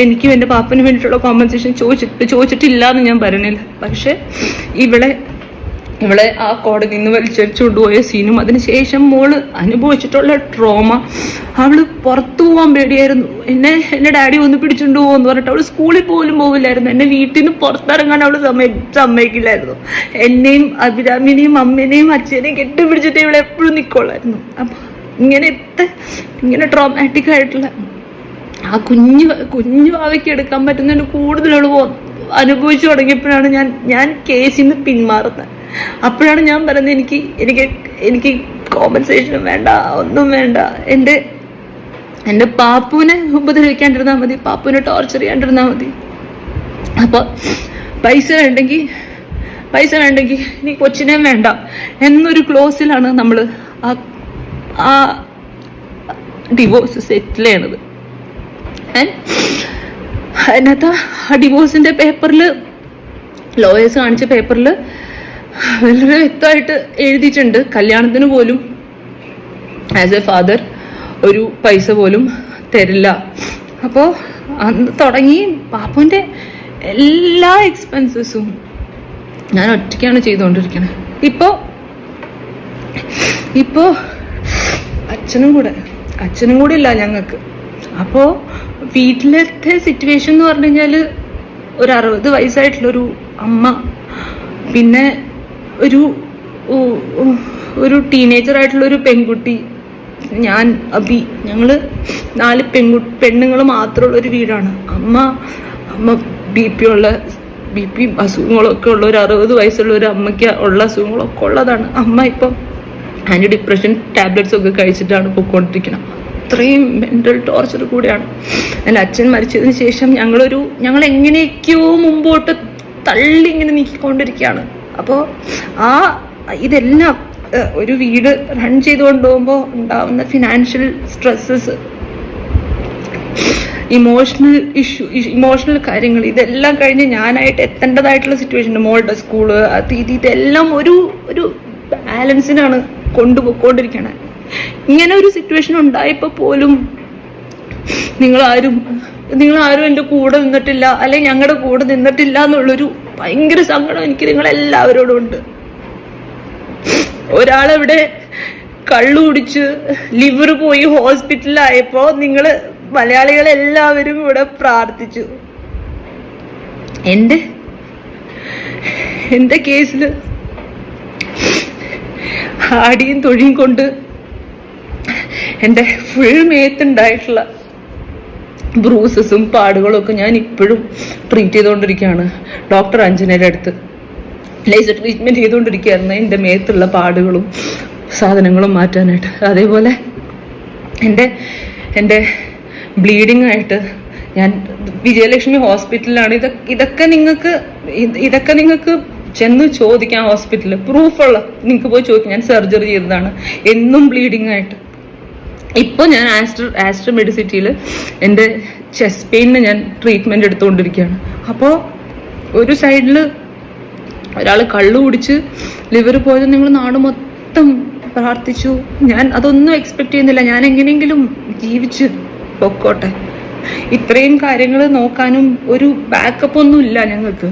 എനിക്കും എൻ്റെ പാപ്പന് വേണ്ടിയിട്ടുള്ള കോമ്പൻസേഷൻ ചോദിച്ചിട്ടില്ല എന്ന് ഞാൻ പറയണില്ല. പക്ഷെ ഇവളെ ആ കോടതിയിൽ നിന്ന് വലിച്ചടിച്ചു കൊണ്ടുപോയ സീനും അതിനുശേഷം മോള് അനുഭവിച്ചിട്ടുള്ള ട്രോമ, അവള് പുറത്തു പോകാൻ പേടിയായിരുന്നു. എന്നെ ഡാഡി ഒന്ന് പിടിച്ചുകൊണ്ട് പോകുമെന്ന് പറഞ്ഞിട്ട് അവള് സ്കൂളിൽ പോലും പോകില്ലായിരുന്നു. എന്നെ വീട്ടിൽ നിന്ന് പുറത്തിറങ്ങാൻ അവള് സമ്മതിക്കില്ലായിരുന്നു. എന്നെയും അഭിരാമിനെയും അമ്മേനെയും അച്ഛനെയും കെട്ടിപ്പിടിച്ചിട്ട് ഇവളെ എപ്പോഴും നിൽക്കുള്ളായിരുന്നു. അപ്പൊ ഇങ്ങനെ ട്രോമാറ്റിക് ആയിട്ടുള്ള ആ കുഞ്ഞു ഭാവയ്ക്ക് എടുക്കാൻ പറ്റുന്നതിന് കൂടുതൽ അനുഭവിച്ചു തുടങ്ങിയപ്പോഴാണ് ഞാൻ കേസിൽ നിന്ന് പിന്മാറുന്നത്. അപ്പോഴാണ് ഞാൻ പറയുന്നത് എനിക്ക് കോമ്പൻസേഷനും വേണ്ട, ഒന്നും വേണ്ട. എൻ്റെ പാപ്പുവിനെ ഉപദ്രവിക്കാണ്ടിരുന്നാൽ മതി, പാപ്പുവിനെ ടോർച്ചർ ചെയ്യാണ്ടിരുന്നാൽ മതി. അപ്പൊ പൈസ വേണ്ടെങ്കിൽ നീ കൊച്ചിനെ വേണ്ട എന്നൊരു ക്ലോസിലാണ് നമ്മൾ ആ ഡിവോഴ്സ് സെറ്റിൽ ചെയ്യണത്. അതിനകത്ത് ആ ഡിവോഴ്സിന്റെ പേപ്പറിൽ, ലോയേഴ്സ് കാണിച്ച പേപ്പറിൽ വളരെ വ്യക്തമായിട്ട് എഴുതിയിട്ടുണ്ട്, കല്യാണത്തിന് പോലും ആസ് എ ഫാദർ ഒരു പൈസ പോലും തരില്ല. അപ്പോൾ അന്ന് തുടങ്ങി പാപ്പുവിൻ്റെ എല്ലാ എക്സ്പെൻസസും ഞാൻ ഒറ്റയ്ക്കാണ് ചെയ്തുകൊണ്ടിരിക്കുന്നത്. ഇപ്പോൾ അച്ഛനും കൂടെ ഇല്ല ഞങ്ങൾക്ക്. അപ്പോൾ വീട്ടിലത്തെ സിറ്റുവേഷൻ എന്ന് പറഞ്ഞു കഴിഞ്ഞാൽ ഒരു 60 വയസ്സായിട്ടുള്ളൊരു അമ്മ, പിന്നെ ഒരു ടീനേജറായിട്ടുള്ളൊരു പെൺകുട്ടി, ഞാൻ അബി, ഞങ്ങള് 4 പെണ്ണുങ്ങൾ മാത്രമുള്ളൊരു വീടാണ്. അമ്മ ബി പി അസുഖങ്ങളൊക്കെ ഉള്ള ഒരു 60 വയസ്സുള്ള ഒരു അമ്മയ്ക്ക് ഉള്ള അസുഖങ്ങളൊക്കെ ഉള്ളതാണ്. അമ്മ ഇപ്പം ആൻറ്റി ഡിപ്രഷൻ ടാബ്ലറ്റ്സ് ഒക്കെ കഴിച്ചിട്ടാണ് പോയിക്കൊണ്ടിരിക്കുന്നത്. അത്രയും മെന്റൽ ടോർച്ചർ കൂടെയാണ്. എൻ്റെ അച്ഛൻ മരിച്ചതിന് ശേഷം ഞങ്ങൾ എങ്ങനെയൊക്കെയോ മുമ്പോട്ട് തള്ളി ഇങ്ങനെ നീക്കിക്കൊണ്ടിരിക്കുകയാണ്. അപ്പോൾ ഇതെല്ലാം ഒരു വീട് റൺ ചെയ്തുകൊണ്ട് പോകുമ്പോൾ ഉണ്ടാവുന്ന ഫിനാൻഷ്യൽ സ്ട്രെസ്സസ്, ഇമോഷണൽ കാര്യങ്ങൾ, ഇതെല്ലാം കഴിഞ്ഞ് ഞാനായിട്ട് എത്തേണ്ടതായിട്ടുള്ള സിറ്റുവേഷൻ, മോളുടെ സ്കൂള്, ഇതെല്ലാം ഒരു ബാലൻസിനാണ് കൊണ്ടുപോയിക്കൊണ്ടിരിക്കണേ. ഇങ്ങനെ ഒരു സിറ്റുവേഷൻ ഉണ്ടായപ്പോൾ പോലും നിങ്ങളാരും എൻ്റെ കൂടെ നിന്നിട്ടില്ല, അല്ലെങ്കിൽ ഞങ്ങളുടെ കൂടെ നിന്നിട്ടില്ല എന്നുള്ളൊരു ഭയങ്കര സങ്കടം എനിക്ക് നിങ്ങളെല്ലാവരോടും ഉണ്ട്. ഒരാളെവിടെ കള്ളു കുടിച്ച് ലിവർ പോയി ഹോസ്പിറ്റലിലായപ്പോ നിങ്ങള് മലയാളികളെല്ലാവരും ഇവിടെ പ്രാർത്ഥിച്ചു. എന്റെ കേസില് ആടിയും തൊഴിയും കൊണ്ട് എൻ്റെ ഫുൾ മേത്തുണ്ടായിട്ടുള്ള ബ്രൂസസും പാടുകളും ഒക്കെ ഞാൻ ഇപ്പോഴും ട്രീറ്റ് ചെയ്തുകൊണ്ടിരിക്കുകയാണ്. ഡോക്ടർ അഞ്ജനയുടെ അടുത്ത് ലേസർ ട്രീറ്റ്മെൻറ്റ് ചെയ്തുകൊണ്ടിരിക്കുകയായിരുന്നു എൻ്റെ മേത്തുള്ള പാടുകളും സാധനങ്ങളും മാറ്റാനായിട്ട്. അതേപോലെ എൻ്റെ ബ്ലീഡിങ് ആയിട്ട് ഞാൻ വിജയലക്ഷ്മി ഹോസ്പിറ്റലിലാണ്. ഇതൊക്കെ നിങ്ങൾക്ക് ചെന്ന് ചോദിക്കാം. ഹോസ്പിറ്റലിൽ പ്രൂഫുള്ള നിങ്ങൾക്ക് പോയി ചോദിക്കാം. ഞാൻ സർജറി ചെയ്തതാണ്, എന്നും ബ്ലീഡിങ് ആയിട്ട്. ഇപ്പോൾ ഞാൻ ആസ്ട്ര മെഡിസിറ്റിയിൽ എൻ്റെ ചെസ്റ്റ് പെയിനിന് ഞാൻ ട്രീറ്റ്മെൻറ്റ് എടുത്തുകൊണ്ടിരിക്കുകയാണ്. അപ്പോൾ ഒരു സൈഡിൽ ഒരാൾ കള്ളു കുടിച്ച് ലിവർ പോയത് നിങ്ങൾ നാട് മൊത്തം പ്രാർത്ഥിച്ചു. ഞാൻ അതൊന്നും എക്സ്പെക്ട് ചെയ്യുന്നില്ല. ഞാൻ എങ്ങനെയെങ്കിലും ജീവിച്ച് പൊക്കോട്ടെ. ഇത്രയും കാര്യങ്ങൾ നോക്കാനും ഒരു ബാക്കപ്പ് ഒന്നും ഇല്ല ഞങ്ങൾക്ക്.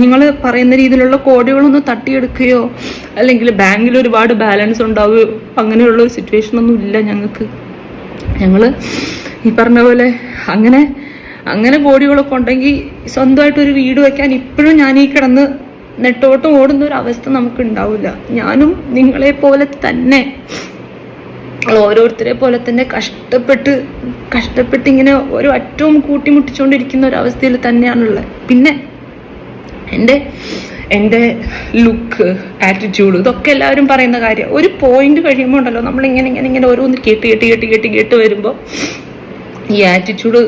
നിങ്ങൾ പറയുന്ന രീതിയിലുള്ള കോടികളൊന്നും തട്ടിയെടുക്കുകയോ അല്ലെങ്കിൽ ബാങ്കിൽ ഒരുപാട് ബാലൻസ് ഉണ്ടാവുകയോ അങ്ങനെയുള്ള ഒരു സിറ്റുവേഷൻ ഒന്നും ഇല്ല ഞങ്ങൾക്ക്. ഞങ്ങൾ ഈ പറഞ്ഞ പോലെ അങ്ങനെ കോടികളൊക്കെ ഉണ്ടെങ്കിൽ സ്വന്തമായിട്ടൊരു വീട് വയ്ക്കാൻ ഇപ്പോഴും ഞാൻ ഈ കിടന്ന് നെട്ടോട്ടം ഓടുന്ന ഒരു അവസ്ഥ നമുക്ക് ഉണ്ടാവില്ല. ഞാനും നിങ്ങളെ പോലെ തന്നെ ഓരോരുത്തരെ പോലെ തന്നെ കഷ്ടപ്പെട്ട് ഇങ്ങനെ ഓരോ അറ്റവും കൂട്ടിമുട്ടിച്ചുകൊണ്ടിരിക്കുന്ന ഒരു അവസ്ഥയിൽ തന്നെയാണുള്ളത്. പിന്നെ എൻ്റെ ലുക്ക്, ആറ്റിറ്റ്യൂഡ്, ഇതൊക്കെ എല്ലാവരും പറയുന്ന കാര്യം. ഒരു പോയിന്റ് കഴിയുമ്പോൾ ഉണ്ടല്ലോ നമ്മളിങ്ങനെ ഓരോന്ന് കേട്ട് വരുമ്പോൾ ഈ ആറ്റിറ്റ്യൂഡ്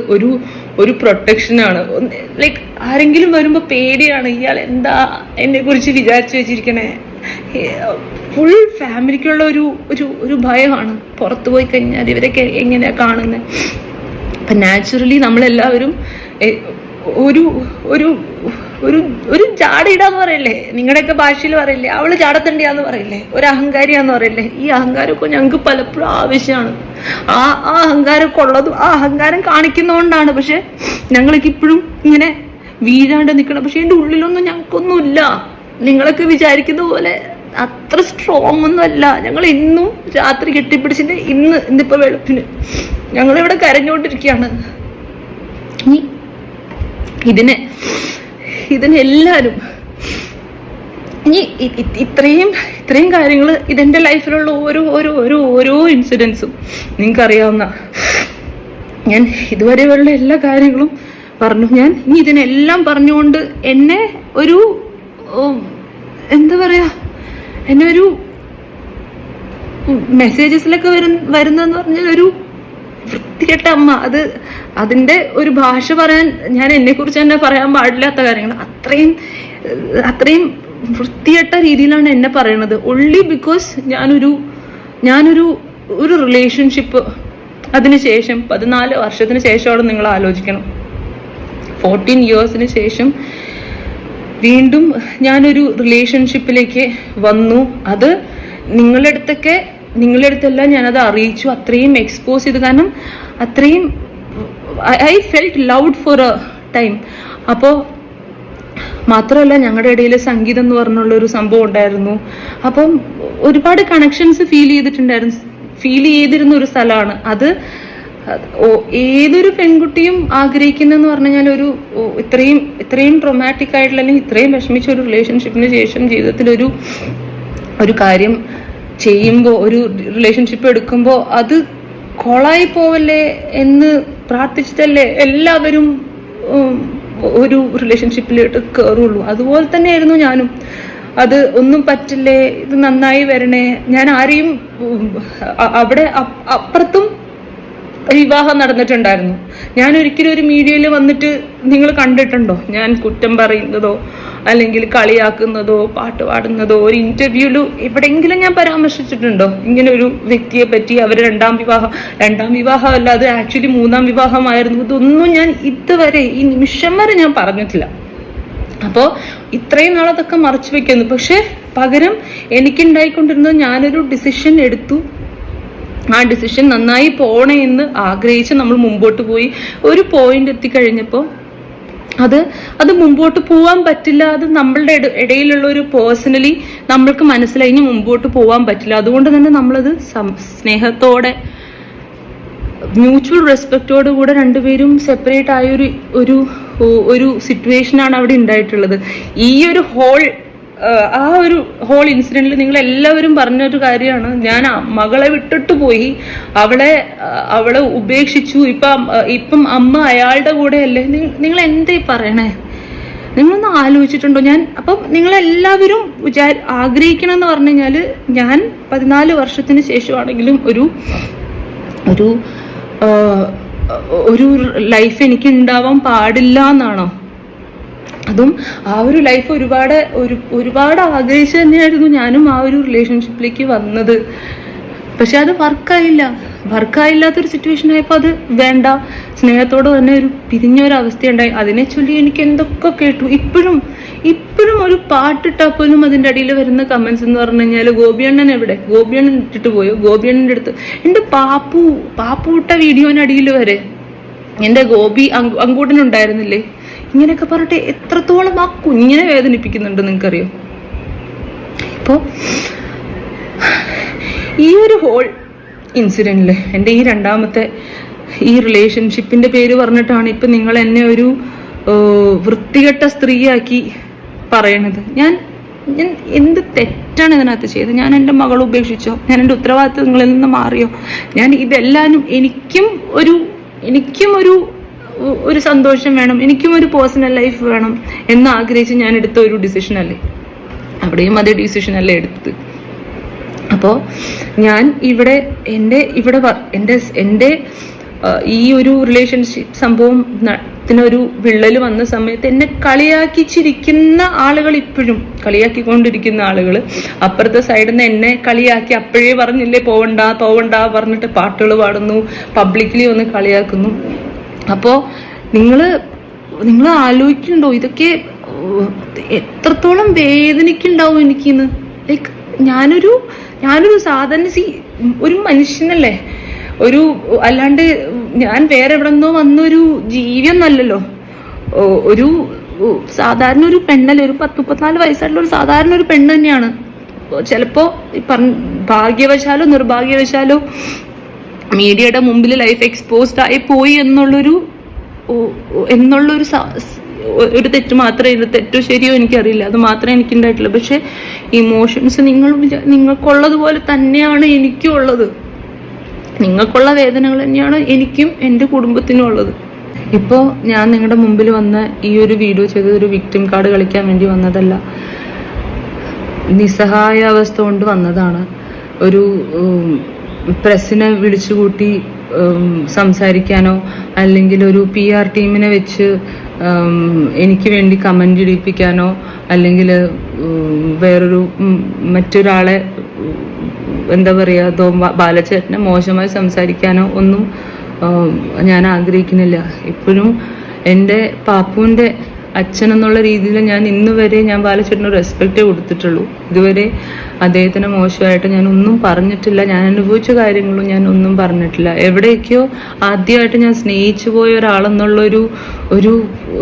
ഒരു പ്രൊട്ടക്ഷനാണ്. ലൈക്ക് ആരെങ്കിലും വരുമ്പോൾ പേടിയാണ്, ഇയാൾ എന്താ എന്നെ കുറിച്ച് വിചാരിച്ചു വെച്ചിരിക്കണേ. ഫുൾ ഫാമിലിക്കുള്ള ഒരു ഭയമാണ്. പുറത്തു പോയി കഴിഞ്ഞാൽ ഇവരൊക്കെ എങ്ങനെയാ കാണുന്നത്. അപ്പം നാച്ചുറലി നമ്മളെല്ലാവരും ഒരു ജാടയിടാന്ന് പറയില്ലേ, നിങ്ങളുടെയൊക്കെ ഭാഷയിൽ പറയില്ലേ, അവള് ജാടത്തണ്ടിയാന്ന് പറയില്ലേ, ഒരു അഹങ്കാരിയാന്ന് പറയില്ലേ. ഈ അഹങ്കാരമൊക്കെ ഞങ്ങൾക്ക് പലപ്പോഴും ആവശ്യമാണ്. ആ അഹങ്കാരമൊക്കെ ഉള്ളതും ആ അഹങ്കാരം കാണിക്കുന്നതുകൊണ്ടാണ്. പക്ഷെ ഞങ്ങൾക്ക് ഇപ്പോഴും ഇങ്ങനെ വീഴാണ്ട് നിൽക്കണം. പക്ഷെ എൻ്റെ ഉള്ളിലൊന്നും ഞങ്ങൾക്കൊന്നുമില്ല. നിങ്ങളൊക്കെ വിചാരിക്കുന്ന പോലെ അത്ര സ്ട്രോങ് ഒന്നും അല്ല. ഞങ്ങൾ ഇന്നും രാത്രി കെട്ടിപ്പിടിച്ചിട്ട് ഇന്നിപ്പോ വെളുപ്പിന് ഞങ്ങളിവിടെ കരഞ്ഞുകൊണ്ടിരിക്കുകയാണ്. ഇതിനെല്ലാവരും ഇത്രയും കാര്യങ്ങൾ ഇതെന്റെ ലൈഫിലുള്ള ഓരോ ഇൻസിഡൻസും നിങ്ങൾക്കറിയാവുന്ന. ഞാൻ ഇതുവരെയുള്ള എല്ലാ കാര്യങ്ങളും പറഞ്ഞു. ഞാൻ ഇനി ഇതിനെല്ലാം പറഞ്ഞുകൊണ്ട് എന്നെ ഒരു എന്താ പറയാ, എന്നെ ഒരു മെസ്സേജസിലൊക്കെ വരുന്നതെന്ന് പറഞ്ഞാൽ ഒരു വൃത്തികെട്ട അമ്മ. അതിന്റെ ഒരു ഭാഷ പറയാൻ ഞാൻ എന്നെ കുറിച്ച് തന്നെ പറയാൻ പാടില്ലാത്ത കാര്യങ്ങൾ. അത്രയും വൃത്തികെട്ട രീതിയിലാണ് എന്നെ പറയണത്. ഒൺലി ബിക്കോസ് ഞാനൊരു റിലേഷൻഷിപ്പ് അതിനുശേഷം 14 വർഷത്തിന് ശേഷമാണ് നിങ്ങൾ ആലോചിക്കണം. 14 ഇയേഴ്സിന് ശേഷം വീണ്ടും ഞാനൊരു റിലേഷൻഷിപ്പിലേക്ക് വന്നു. അത് നിങ്ങളുടെ അടുത്തെല്ലാം ഞാനത് അറിയിച്ചു, അത്രയും എക്സ്പോസ് ചെയ്തു. കാരണം അത്രയും I felt loud for a time. അപ്പോൾ മാത്രമല്ല ഞങ്ങളുടെ ഇടയിൽ സംഗീതം എന്ന് പറഞ്ഞുള്ളൊരു സംഭവം ഉണ്ടായിരുന്നു. അപ്പം ഒരുപാട് കണക്ഷൻസ് ഫീൽ ചെയ്തിരുന്ന ഒരു സ്ഥലമാണ് അത്. ഏതൊരു പെൺകുട്ടിയും ആഗ്രഹിക്കുന്നതെന്ന് പറഞ്ഞു കഴിഞ്ഞാൽ ഇത്രയും ട്രോമാറ്റിക് ആയിട്ടുള്ള അല്ലെങ്കിൽ ഇത്രയും വിഷമിച്ച ഒരു റിലേഷൻഷിപ്പിന് ശേഷം ജീവിതത്തിൽ ഒരു കാര്യം ചെയ്യുമ്പോൾ, ഒരു റിലേഷൻഷിപ്പ് എടുക്കുമ്പോൾ അത് കൊളായി പോവല്ലേ എന്ന് പ്രാർത്ഥിച്ചിട്ടല്ലേ എല്ലാവരും ഒരു റിലേഷൻഷിപ്പിലോട്ട് കയറുള്ളൂ. അതുപോലെ തന്നെയായിരുന്നു ഞാനും. അത് ഒന്നും പറ്റില്ലേ, ഇത് നന്നായി വരണേ. ഞാൻ ആരെയും അവിടെ അപ്പുറത്തും വിവാഹം നടന്നിട്ടുണ്ടായിരുന്നു. ഞാൻ ഒരിക്കലും ഒരു മീഡിയയിൽ വന്നിട്ട് നിങ്ങൾ കണ്ടിട്ടുണ്ടോ ഞാൻ കുറ്റം പറയുന്നതോ അല്ലെങ്കിൽ കളിയാക്കുന്നതോ പാട്ട് പാടുന്നതോ ഒരു ഇന്റർവ്യൂവിൽ എവിടെയെങ്കിലും ഞാൻ പരാമർശിച്ചിട്ടുണ്ടോ ഇങ്ങനെ ഒരു വ്യക്തിയെ പറ്റി? അവർ രണ്ടാം വിവാഹം അല്ല, അത് ആക്ച്വലി മൂന്നാം വിവാഹമായിരുന്നു. ഇതൊന്നും ഞാൻ ഇതുവരെ ഈ നിമിഷം വരെ ഞാൻ പറഞ്ഞിട്ടില്ല. അപ്പോൾ ഇത്രയും നാളതൊക്കെ മറച്ചു വെക്കുന്നു. പക്ഷെ പകരം എനിക്കുണ്ടായിക്കൊണ്ടിരുന്നത് ഞാനൊരു ഡിസിഷൻ എടുത്തു. ആ ഡിസിഷൻ നന്നായി പോണേ എന്ന് ആഗ്രഹിച്ച് നമ്മൾ മുമ്പോട്ട് പോയി. ഒരു പോയിന്റ് എത്തിക്കഴിഞ്ഞപ്പോൾ അത് മുമ്പോട്ട് പോകാൻ പറ്റില്ല. അത് നമ്മളുടെ ഇടയിലുള്ള ഒരു പേഴ്സണലി നമ്മൾക്ക് മനസ്സിലായി ഇനി മുമ്പോട്ട് പോകാൻ പറ്റില്ല. അതുകൊണ്ട് തന്നെ നമ്മളത് സ്നേഹത്തോടെ മ്യൂച്വൽ റെസ്പെക്റ്റോട് കൂടെ രണ്ടുപേരും സെപ്പറേറ്റ് ആയ ഒരു സിറ്റുവേഷനാണ് അവിടെ ഉണ്ടായിട്ടുള്ളത്. ഈ ഒരു ഹോൾ ഇൻസിഡന്റിൽ നിങ്ങൾ എല്ലാവരും പറഞ്ഞൊരു കാര്യമാണ്, ഞാൻ മകളെ വിട്ടിട്ട് പോയി, അവളെ ഉപേക്ഷിച്ചു, ഇപ്പം അമ്മ അയാളുടെ കൂടെ അല്ലേ. നിങ്ങൾ എന്തേ പറയണേ? നിങ്ങളൊന്ന് ആലോചിച്ചിട്ടുണ്ടോ? അപ്പം നിങ്ങളെല്ലാവരും ആഗ്രഹിക്കണം എന്ന് പറഞ്ഞു കഴിഞ്ഞാല് ഞാൻ 14 വർഷത്തിന് ശേഷമാണെങ്കിലും ഒരു ലൈഫ് എനിക്ക് ഉണ്ടാവാൻ പാടില്ല എന്നാണോ? അതും ആ ഒരു ലൈഫ് ഒരുപാട് ആഗ്രഹിച്ചു തന്നെയായിരുന്നു ഞാനും ആ ഒരു റിലേഷൻഷിപ്പിലേക്ക് വന്നത്. പക്ഷെ അത് വർക്കായില്ലാത്തൊരു സിറ്റുവേഷൻ ആയപ്പോൾ അത് വേണ്ട, സ്നേഹത്തോട് തന്നെ ഒരു പിരിഞ്ഞൊരവസ്ഥയുണ്ടായി. അതിനെ ചൊല്ലി എനിക്ക് എന്തൊക്കെ കേട്ടു. ഇപ്പോഴും ഒരു പാട്ടിട്ടാൽ പോലും അതിൻ്റെ അടിയിൽ വരുന്ന കമന്റ്സ് എന്ന് പറഞ്ഞു കഴിഞ്ഞാൽ ഗോപിയണ്ണൻ എവിടെ? ഗോപിയണ്ണൻ ഇട്ടിട്ട് പോയോ? ഗോപിയണ്ണൻ്റെ അടുത്ത് എൻ്റെ പാപ്പു ഇട്ട വീഡിയോനടിയിൽ വരെ എൻ്റെ ഗോപി അങ്കൂട്ടനുണ്ടായിരുന്നില്ലേ? ഇങ്ങനെയൊക്കെ പറഞ്ഞിട്ട് എത്രത്തോളം ആ കുഞ്ഞിനെ വേദനിപ്പിക്കുന്നുണ്ട് നിങ്ങൾക്കറിയോ? ഇപ്പോൾ ഈ ഒരു ഹോൾ ഇൻസിഡന്റില് എൻ്റെ ഈ രണ്ടാമത്തെ ഈ റിലേഷൻഷിപ്പിന്റെ പേര് പറഞ്ഞിട്ടാണ് ഇപ്പൊ നിങ്ങൾ എന്നെ ഒരു വൃത്തികെട്ട സ്ത്രീയാക്കി പറയണത്. ഞാൻ എന്ത് തെറ്റാണ് ഇതിനകത്ത് ചെയ്തത്? ഞാൻ എൻ്റെ മകളെ ഉപേക്ഷിച്ചോ? ഞാൻ എൻ്റെ ഉത്തരവാദിത്തങ്ങളിൽ നിന്ന് മാറിയോ? ഞാൻ ഇതെല്ലാനും എനിക്കും ഒരു സന്തോഷം വേണം, എനിക്കും ഒരു പേഴ്സണൽ ലൈഫ് വേണം എന്ന് ആഗ്രഹിച്ച് ഞാൻ എടുത്ത ഒരു ഡിസിഷൻ അല്ലേ? അവിടെയും അതേ ഡിസിഷൻ അല്ലേ എടുത്തത്? അപ്പോൾ ഞാൻ എൻ്റെ ഈ ഒരു റിലേഷൻഷിപ്പ് സംഭവത്തിനൊരു വിള്ളൽ വന്ന സമയത്ത് എന്നെ കളിയാക്കിച്ചിരിക്കുന്ന ആളുകൾ, ഇപ്പോഴും കളിയാക്കിക്കൊണ്ടിരിക്കുന്ന ആളുകൾ അപ്പുറത്തെ സൈഡിൽ നിന്ന് എന്നെ കളിയാക്കി അപ്പോഴേ പറഞ്ഞില്ലേ പോവണ്ട പറഞ്ഞിട്ട് പാട്ടുകൾ പാടുന്നു, പബ്ലിക്കലി ഒന്ന് കളിയാക്കുന്നു. അപ്പോൾ നിങ്ങൾ ആലോചിക്കുന്നുണ്ടോ ഇതൊക്കെ എത്രത്തോളം വേദനിക്കുണ്ടാവും എനിക്കിന്ന്? ലൈക്ക് ഞാനൊരു സാധാരണ ഒരു മനുഷ്യനല്ലേ, അല്ലാണ്ട് ഞാൻ വേറെ എവിടെ നിന്നോ വന്നൊരു ജീവിയൊന്നല്ലല്ലോ. ഒരു സാധാരണ ഒരു പെണ്ണല്ലേ, ഒരു 10-34 വയസ്സായിട്ടുള്ള ഒരു സാധാരണ ഒരു പെണ്ണ് തന്നെയാണ്. ചിലപ്പോ ഭാഗ്യവശാലോ നിർഭാഗ്യവശാലോ മീഡിയയുടെ മുമ്പിൽ ലൈഫ് എക്സ്പോസ്ഡ് ആയി പോയി എന്നുള്ളൊരു തെറ്റ് മാത്രമേ, തെറ്റോ ശരിയോ എനിക്കറിയില്ല, അത് മാത്രമേ എനിക്കുണ്ടായിട്ടുള്ളൂ. പക്ഷെ ഇമോഷൻസ് നിങ്ങൾക്കുള്ളതുപോലെ തന്നെയാണ് എനിക്കും ഉള്ളത്. നിങ്ങൾക്കുള്ള വേദനകൾ തന്നെയാണ് എനിക്കും എൻ്റെ കുടുംബത്തിനും ഉള്ളത്. ഇപ്പോൾ ഞാൻ നിങ്ങളുടെ മുമ്പിൽ വന്ന് ഈ ഒരു വീഡിയോ ചെയ്തത് ഒരു വിക്ടിം കാർഡ് കളിക്കാൻ വേണ്ടി വന്നതല്ല, നിസ്സഹായ അവസ്ഥ കൊണ്ട് വന്നതാണ്. ഒരു പ്രസ്സിനെ വിളിച്ചുകൂട്ടി സംസാരിക്കാനോ അല്ലെങ്കിൽ ഒരു PR ടീമിനെ വെച്ച് എനിക്ക് വേണ്ടി കമൻ്റ് ഇടിപ്പിക്കാനോ അല്ലെങ്കിൽ മറ്റൊരാളെ എന്താ പറയുക ബാലചേട്ടനെ മോശമായി സംസാരിക്കാനോ ഒന്നും ഞാൻ ആഗ്രഹിക്കുന്നില്ല. ഇപ്പോഴും എൻ്റെ പാപ്പുവിൻ്റെ അച്ഛൻ എന്നുള്ള രീതിയിൽ ഞാൻ ഇന്നുവരെ ഞാൻ ബാലചേട്ടന് റെസ്പെക്റ്റേ കൊടുത്തിട്ടുള്ളൂ. ഇതുവരെ അദ്ദേഹത്തിന് മോശമായിട്ട് ഞാൻ ഒന്നും പറഞ്ഞിട്ടില്ല. ഞാൻ അനുഭവിച്ച കാര്യങ്ങളും ഞാൻ ഒന്നും പറഞ്ഞിട്ടില്ല. എവിടേക്കോ ആദ്യമായിട്ട് ഞാൻ സ്നേഹിച്ചു പോയ ഒരാളെന്നുള്ളൊരു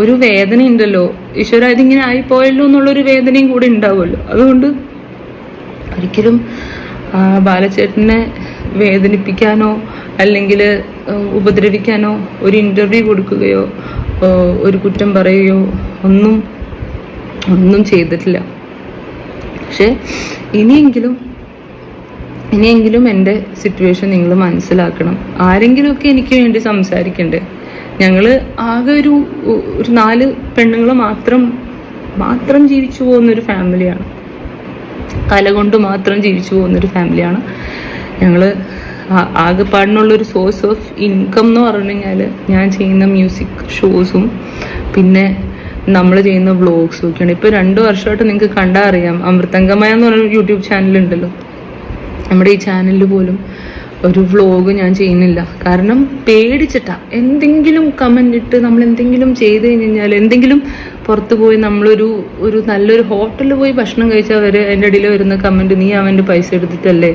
ഒരു വേദന ഉണ്ടല്ലോ, ഈശ്വര ഇതിങ്ങനെ ആയിപ്പോയല്ലോ എന്നുള്ളൊരു വേദനയും കൂടെ ഉണ്ടാവുമല്ലോ. അതുകൊണ്ട് ഒരിക്കലും ബാലചേട്ടനെ വേദനിപ്പിക്കാനോ അല്ലെങ്കിൽ ഉപദ്രവിക്കാനോ ഒരു ഇൻ്റർവ്യൂ കൊടുക്കുകയോ ഒരു കുറ്റം പറയുകയോ ഒന്നും ചെയ്തിട്ടില്ല. പക്ഷെ ഇനിയെങ്കിലും എൻ്റെ സിറ്റുവേഷൻ നിങ്ങൾ മനസ്സിലാക്കണം. ആരെങ്കിലുമൊക്കെ എനിക്ക് വേണ്ടി സംസാരിക്കണ്ടേ? ഞങ്ങൾ ആകെ ഒരു 4 പെണ്ണുങ്ങൾ മാത്രം ജീവിച്ചു പോകുന്നൊരു ഫാമിലിയാണ്. കല കൊണ്ട് മാത്രം ജീവിച്ചു പോകുന്നൊരു ഫാമിലിയാണ് ഞങ്ങൾ. ആകെപ്പാടിനുള്ളൊരു സോഴ്സ് ഓഫ് ഇൻകം എന്ന് പറഞ്ഞു കഴിഞ്ഞാൽ ഞാൻ ചെയ്യുന്ന മ്യൂസിക് ഷോസും പിന്നെ നമ്മൾ ചെയ്യുന്ന വ്ളോഗ്സും ഒക്കെയാണ്. ഇപ്പോൾ 2 വർഷമായിട്ട് നിങ്ങൾക്ക് കണ്ടാൽ അറിയാം, അമൃതംഗമയ എന്ന് പറഞ്ഞൊരു യൂട്യൂബ് ചാനലുണ്ടല്ലോ, നമ്മുടെ ഈ ചാനലിൽ പോലും ഒരു വ്ളോഗ് ഞാൻ ചെയ്യുന്നില്ല. കാരണം പേടിച്ചിട്ടാ. എന്തെങ്കിലും കമൻ്റ് ഇട്ട് നമ്മൾ എന്തെങ്കിലും ചെയ്ത് കഴിഞ്ഞാൽ, എന്തെങ്കിലും പുറത്ത് പോയി ഒരു നല്ലൊരു ഹോട്ടലിൽ പോയി ഭക്ഷണം കഴിച്ചാൽ വരെ എൻ്റെ ഇടയിൽ വരുന്ന കമൻറ്റ്, നീ അവൻ്റെ പൈസ എടുത്തിട്ടല്ലേ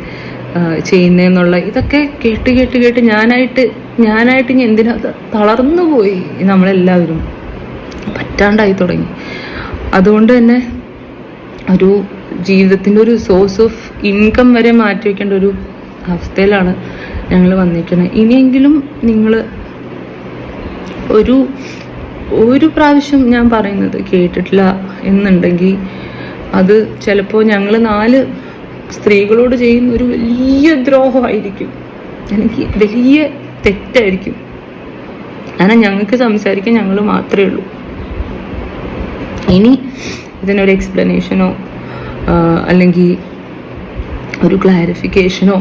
ചെയ്യുന്നതെന്നുള്ള, ഇതൊക്കെ കേട്ട് ഞാനായിട്ട് ഇനി എന്തിനാ തളർന്നു പോയി നമ്മളെല്ലാവരും, പറ്റാണ്ടായി തുടങ്ങി. അതുകൊണ്ട് തന്നെ ഒരു ജീവിതത്തിൻ്റെ ഒരു സോഴ്സ് ഓഫ് ഇൻകം വരെ മാറ്റി വയ്ക്കേണ്ട ഒരു അവസ്ഥയിലാണ് ഞങ്ങൾ വന്നിരിക്കുന്നത്. ഇനിയെങ്കിലും നിങ്ങൾ ഒരു പ്രാവശ്യം ഞാൻ പറയുന്നത് കേട്ടിട്ടില്ല എന്നുണ്ടെങ്കിൽ അത് ചിലപ്പോൾ ഞങ്ങൾ 4 സ്ത്രീകളോട് ചെയ്യുന്ന ഒരു വലിയ ദ്രോഹമായിരിക്കും, എനിക്ക് വലിയ തെറ്റായിരിക്കും. കാരണം ഞങ്ങൾക്ക് സംസാരിക്കാൻ ഞങ്ങൾ മാത്രമേ ഉള്ളൂ. ഇനി ഇതിനൊരു എക്സ്പ്ലനേഷനോ അല്ലെങ്കിൽ ഒരു ക്ലാരിഫിക്കേഷനോ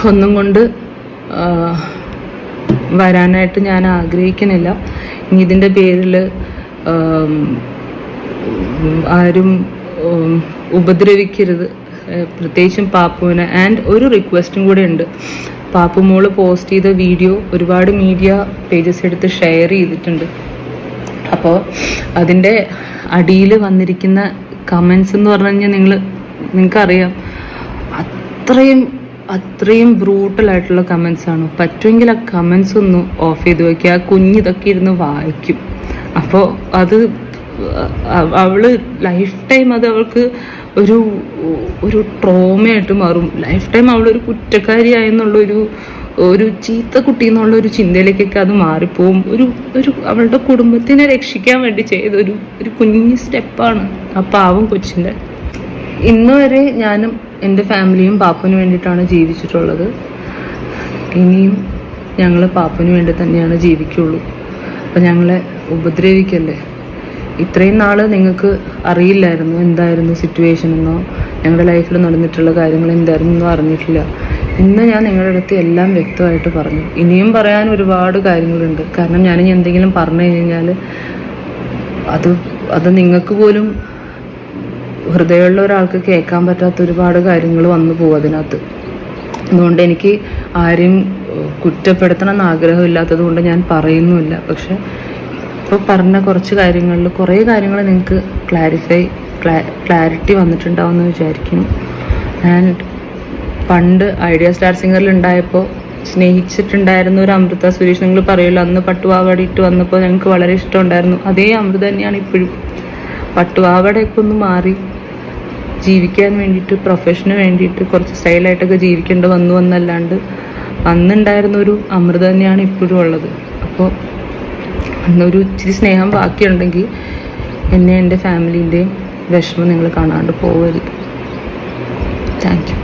ഒന്നും കൊണ്ട് വരാനായിട്ട് ഞാൻ ആഗ്രഹിക്കുന്നില്ല. ഇനി ഇതിൻ്റെ പേരിൽ ആരും ഉപദ്രവിക്കരുത്, പ്രത്യേകിച്ചും പാപ്പുവിനെ. ആൻഡ് ഒരു റിക്വസ്റ്റും കൂടെ ഉണ്ട്. പാപ്പുമോള് പോസ്റ്റ് ചെയ്ത വീഡിയോ ഒരുപാട് മീഡിയ പേജസ് എടുത്ത് ഷെയർ ചെയ്തിട്ടുണ്ട്. അപ്പോൾ അതിൻ്റെ അടിയിൽ വന്നിരിക്കുന്ന കമൻസ് എന്ന് പറഞ്ഞു കഴിഞ്ഞാൽ നിങ്ങൾക്കറിയാം, അത്രയും ബ്രൂട്ടലായിട്ടുള്ള കമൻസാണ്. പറ്റുമെങ്കിൽ ആ കമൻസ് ഒന്ന് ഓഫ് ചെയ്ത് വയ്ക്കുക. ആ കുഞ്ഞിതൊക്കെ ഇരുന്ന് വായിക്കും. അപ്പോൾ അത് അവള് ലൈഫ് ടൈം അത് അവൾക്ക് ഒരു ട്രോമയായിട്ട് മാറും. ലൈഫ് ടൈം അവളൊരു കുറ്റക്കാരിയായെന്നുള്ളൊരു ചീത്ത കുട്ടി എന്നുള്ളൊരു ചിന്തയിലേക്കൊക്കെ അത് മാറിപ്പോവും. ഒരു അവളുടെ കുടുംബത്തിനെ രക്ഷിക്കാൻ വേണ്ടി ചെയ്ത ഒരു കുഞ്ഞു സ്റ്റെപ്പാണ് ആ പാവം കൊച്ചിൻ്റെ. ഇന്ന് വരെ ഞാനും എൻ്റെ ഫാമിലിയും പാപ്പന് വേണ്ടിയിട്ടാണ് ജീവിച്ചിട്ടുള്ളത്. ഇനിയും ഞങ്ങൾ പാപ്പന് വേണ്ടി തന്നെയാണ് ജീവിക്കുള്ളൂ. അപ്പം ഞങ്ങളെ ഉപദ്രവിക്കല്ലേ. ഇത്രയും നാൾ നിങ്ങൾക്ക് അറിയില്ലായിരുന്നു എന്തായിരുന്നു സിറ്റുവേഷൻ എന്നോ ഞങ്ങളുടെ ലൈഫിൽ നടന്നിട്ടുള്ള കാര്യങ്ങൾ എന്തായിരുന്നു എന്നോ അറിഞ്ഞിട്ടില്ല. ഇന്ന് ഞാൻ നിങ്ങളുടെ അടുത്ത് എല്ലാം വ്യക്തമായിട്ട് പറഞ്ഞു. ഇനിയും പറയാൻ ഒരുപാട് കാര്യങ്ങളുണ്ട്. കാരണം ഞാനിനി എന്തെങ്കിലും പറഞ്ഞു കഴിഞ്ഞാൽ അത് നിങ്ങൾക്ക് പോലും ഹൃദയമുള്ള ഒരാൾക്ക് കേൾക്കാൻ പറ്റാത്ത ഒരുപാട് കാര്യങ്ങൾ വന്നു പോകും അതിനകത്ത്. അതുകൊണ്ട് എനിക്ക് ആരെയും കുറ്റപ്പെടുത്തണം എന്ന് ആഗ്രഹമില്ലാത്തത് കൊണ്ട് ഞാൻ പറയുന്നുമില്ല. പക്ഷെ ഇപ്പോൾ പറഞ്ഞ കുറച്ച് കാര്യങ്ങളിൽ കുറേ കാര്യങ്ങൾ നിങ്ങൾക്ക് ക്ലാരിറ്റി വന്നിട്ടുണ്ടാവുമെന്ന് വിചാരിക്കുന്നു. ആൻഡ് പണ്ട് ഐഡിയ സ്റ്റാർ സിംഗറിൽ ഉണ്ടായപ്പോൾ സ്നേഹിച്ചിട്ടുണ്ടായിരുന്ന ഒരു അമൃത സുരേഷ്, നിങ്ങൾ പറയുമല്ലോ അന്ന് പട്ടുപാവാട ഇട്ട് വന്നപ്പോൾ ഞങ്ങൾക്ക് വളരെ ഇഷ്ടമുണ്ടായിരുന്നു. അതേ അമൃത തന്നെയാണ് ഇപ്പോഴും. പട്ടുപാവാടയൊക്കെ ഒന്ന് മാറി ജീവിക്കാൻ വേണ്ടിയിട്ട്, പ്രൊഫഷന് വേണ്ടിയിട്ട് കുറച്ച് സ്റ്റൈലായിട്ടൊക്കെ ജീവിക്കേണ്ടി വന്നല്ലാണ്ട് അന്നുണ്ടായിരുന്ന ഒരു അമൃത തന്നെയാണ് ഇപ്പോഴും ഉള്ളത്. അപ്പോൾ അന്നൊരു ഇച്ചിരി സ്നേഹം ബാക്കിയുണ്ടെങ്കിൽ എന്നെ എൻ്റെ ഫാമിലീൻ്റെയും വിഷമം നിങ്ങൾ കാണാണ്ട് പോകരുത്. Thank you.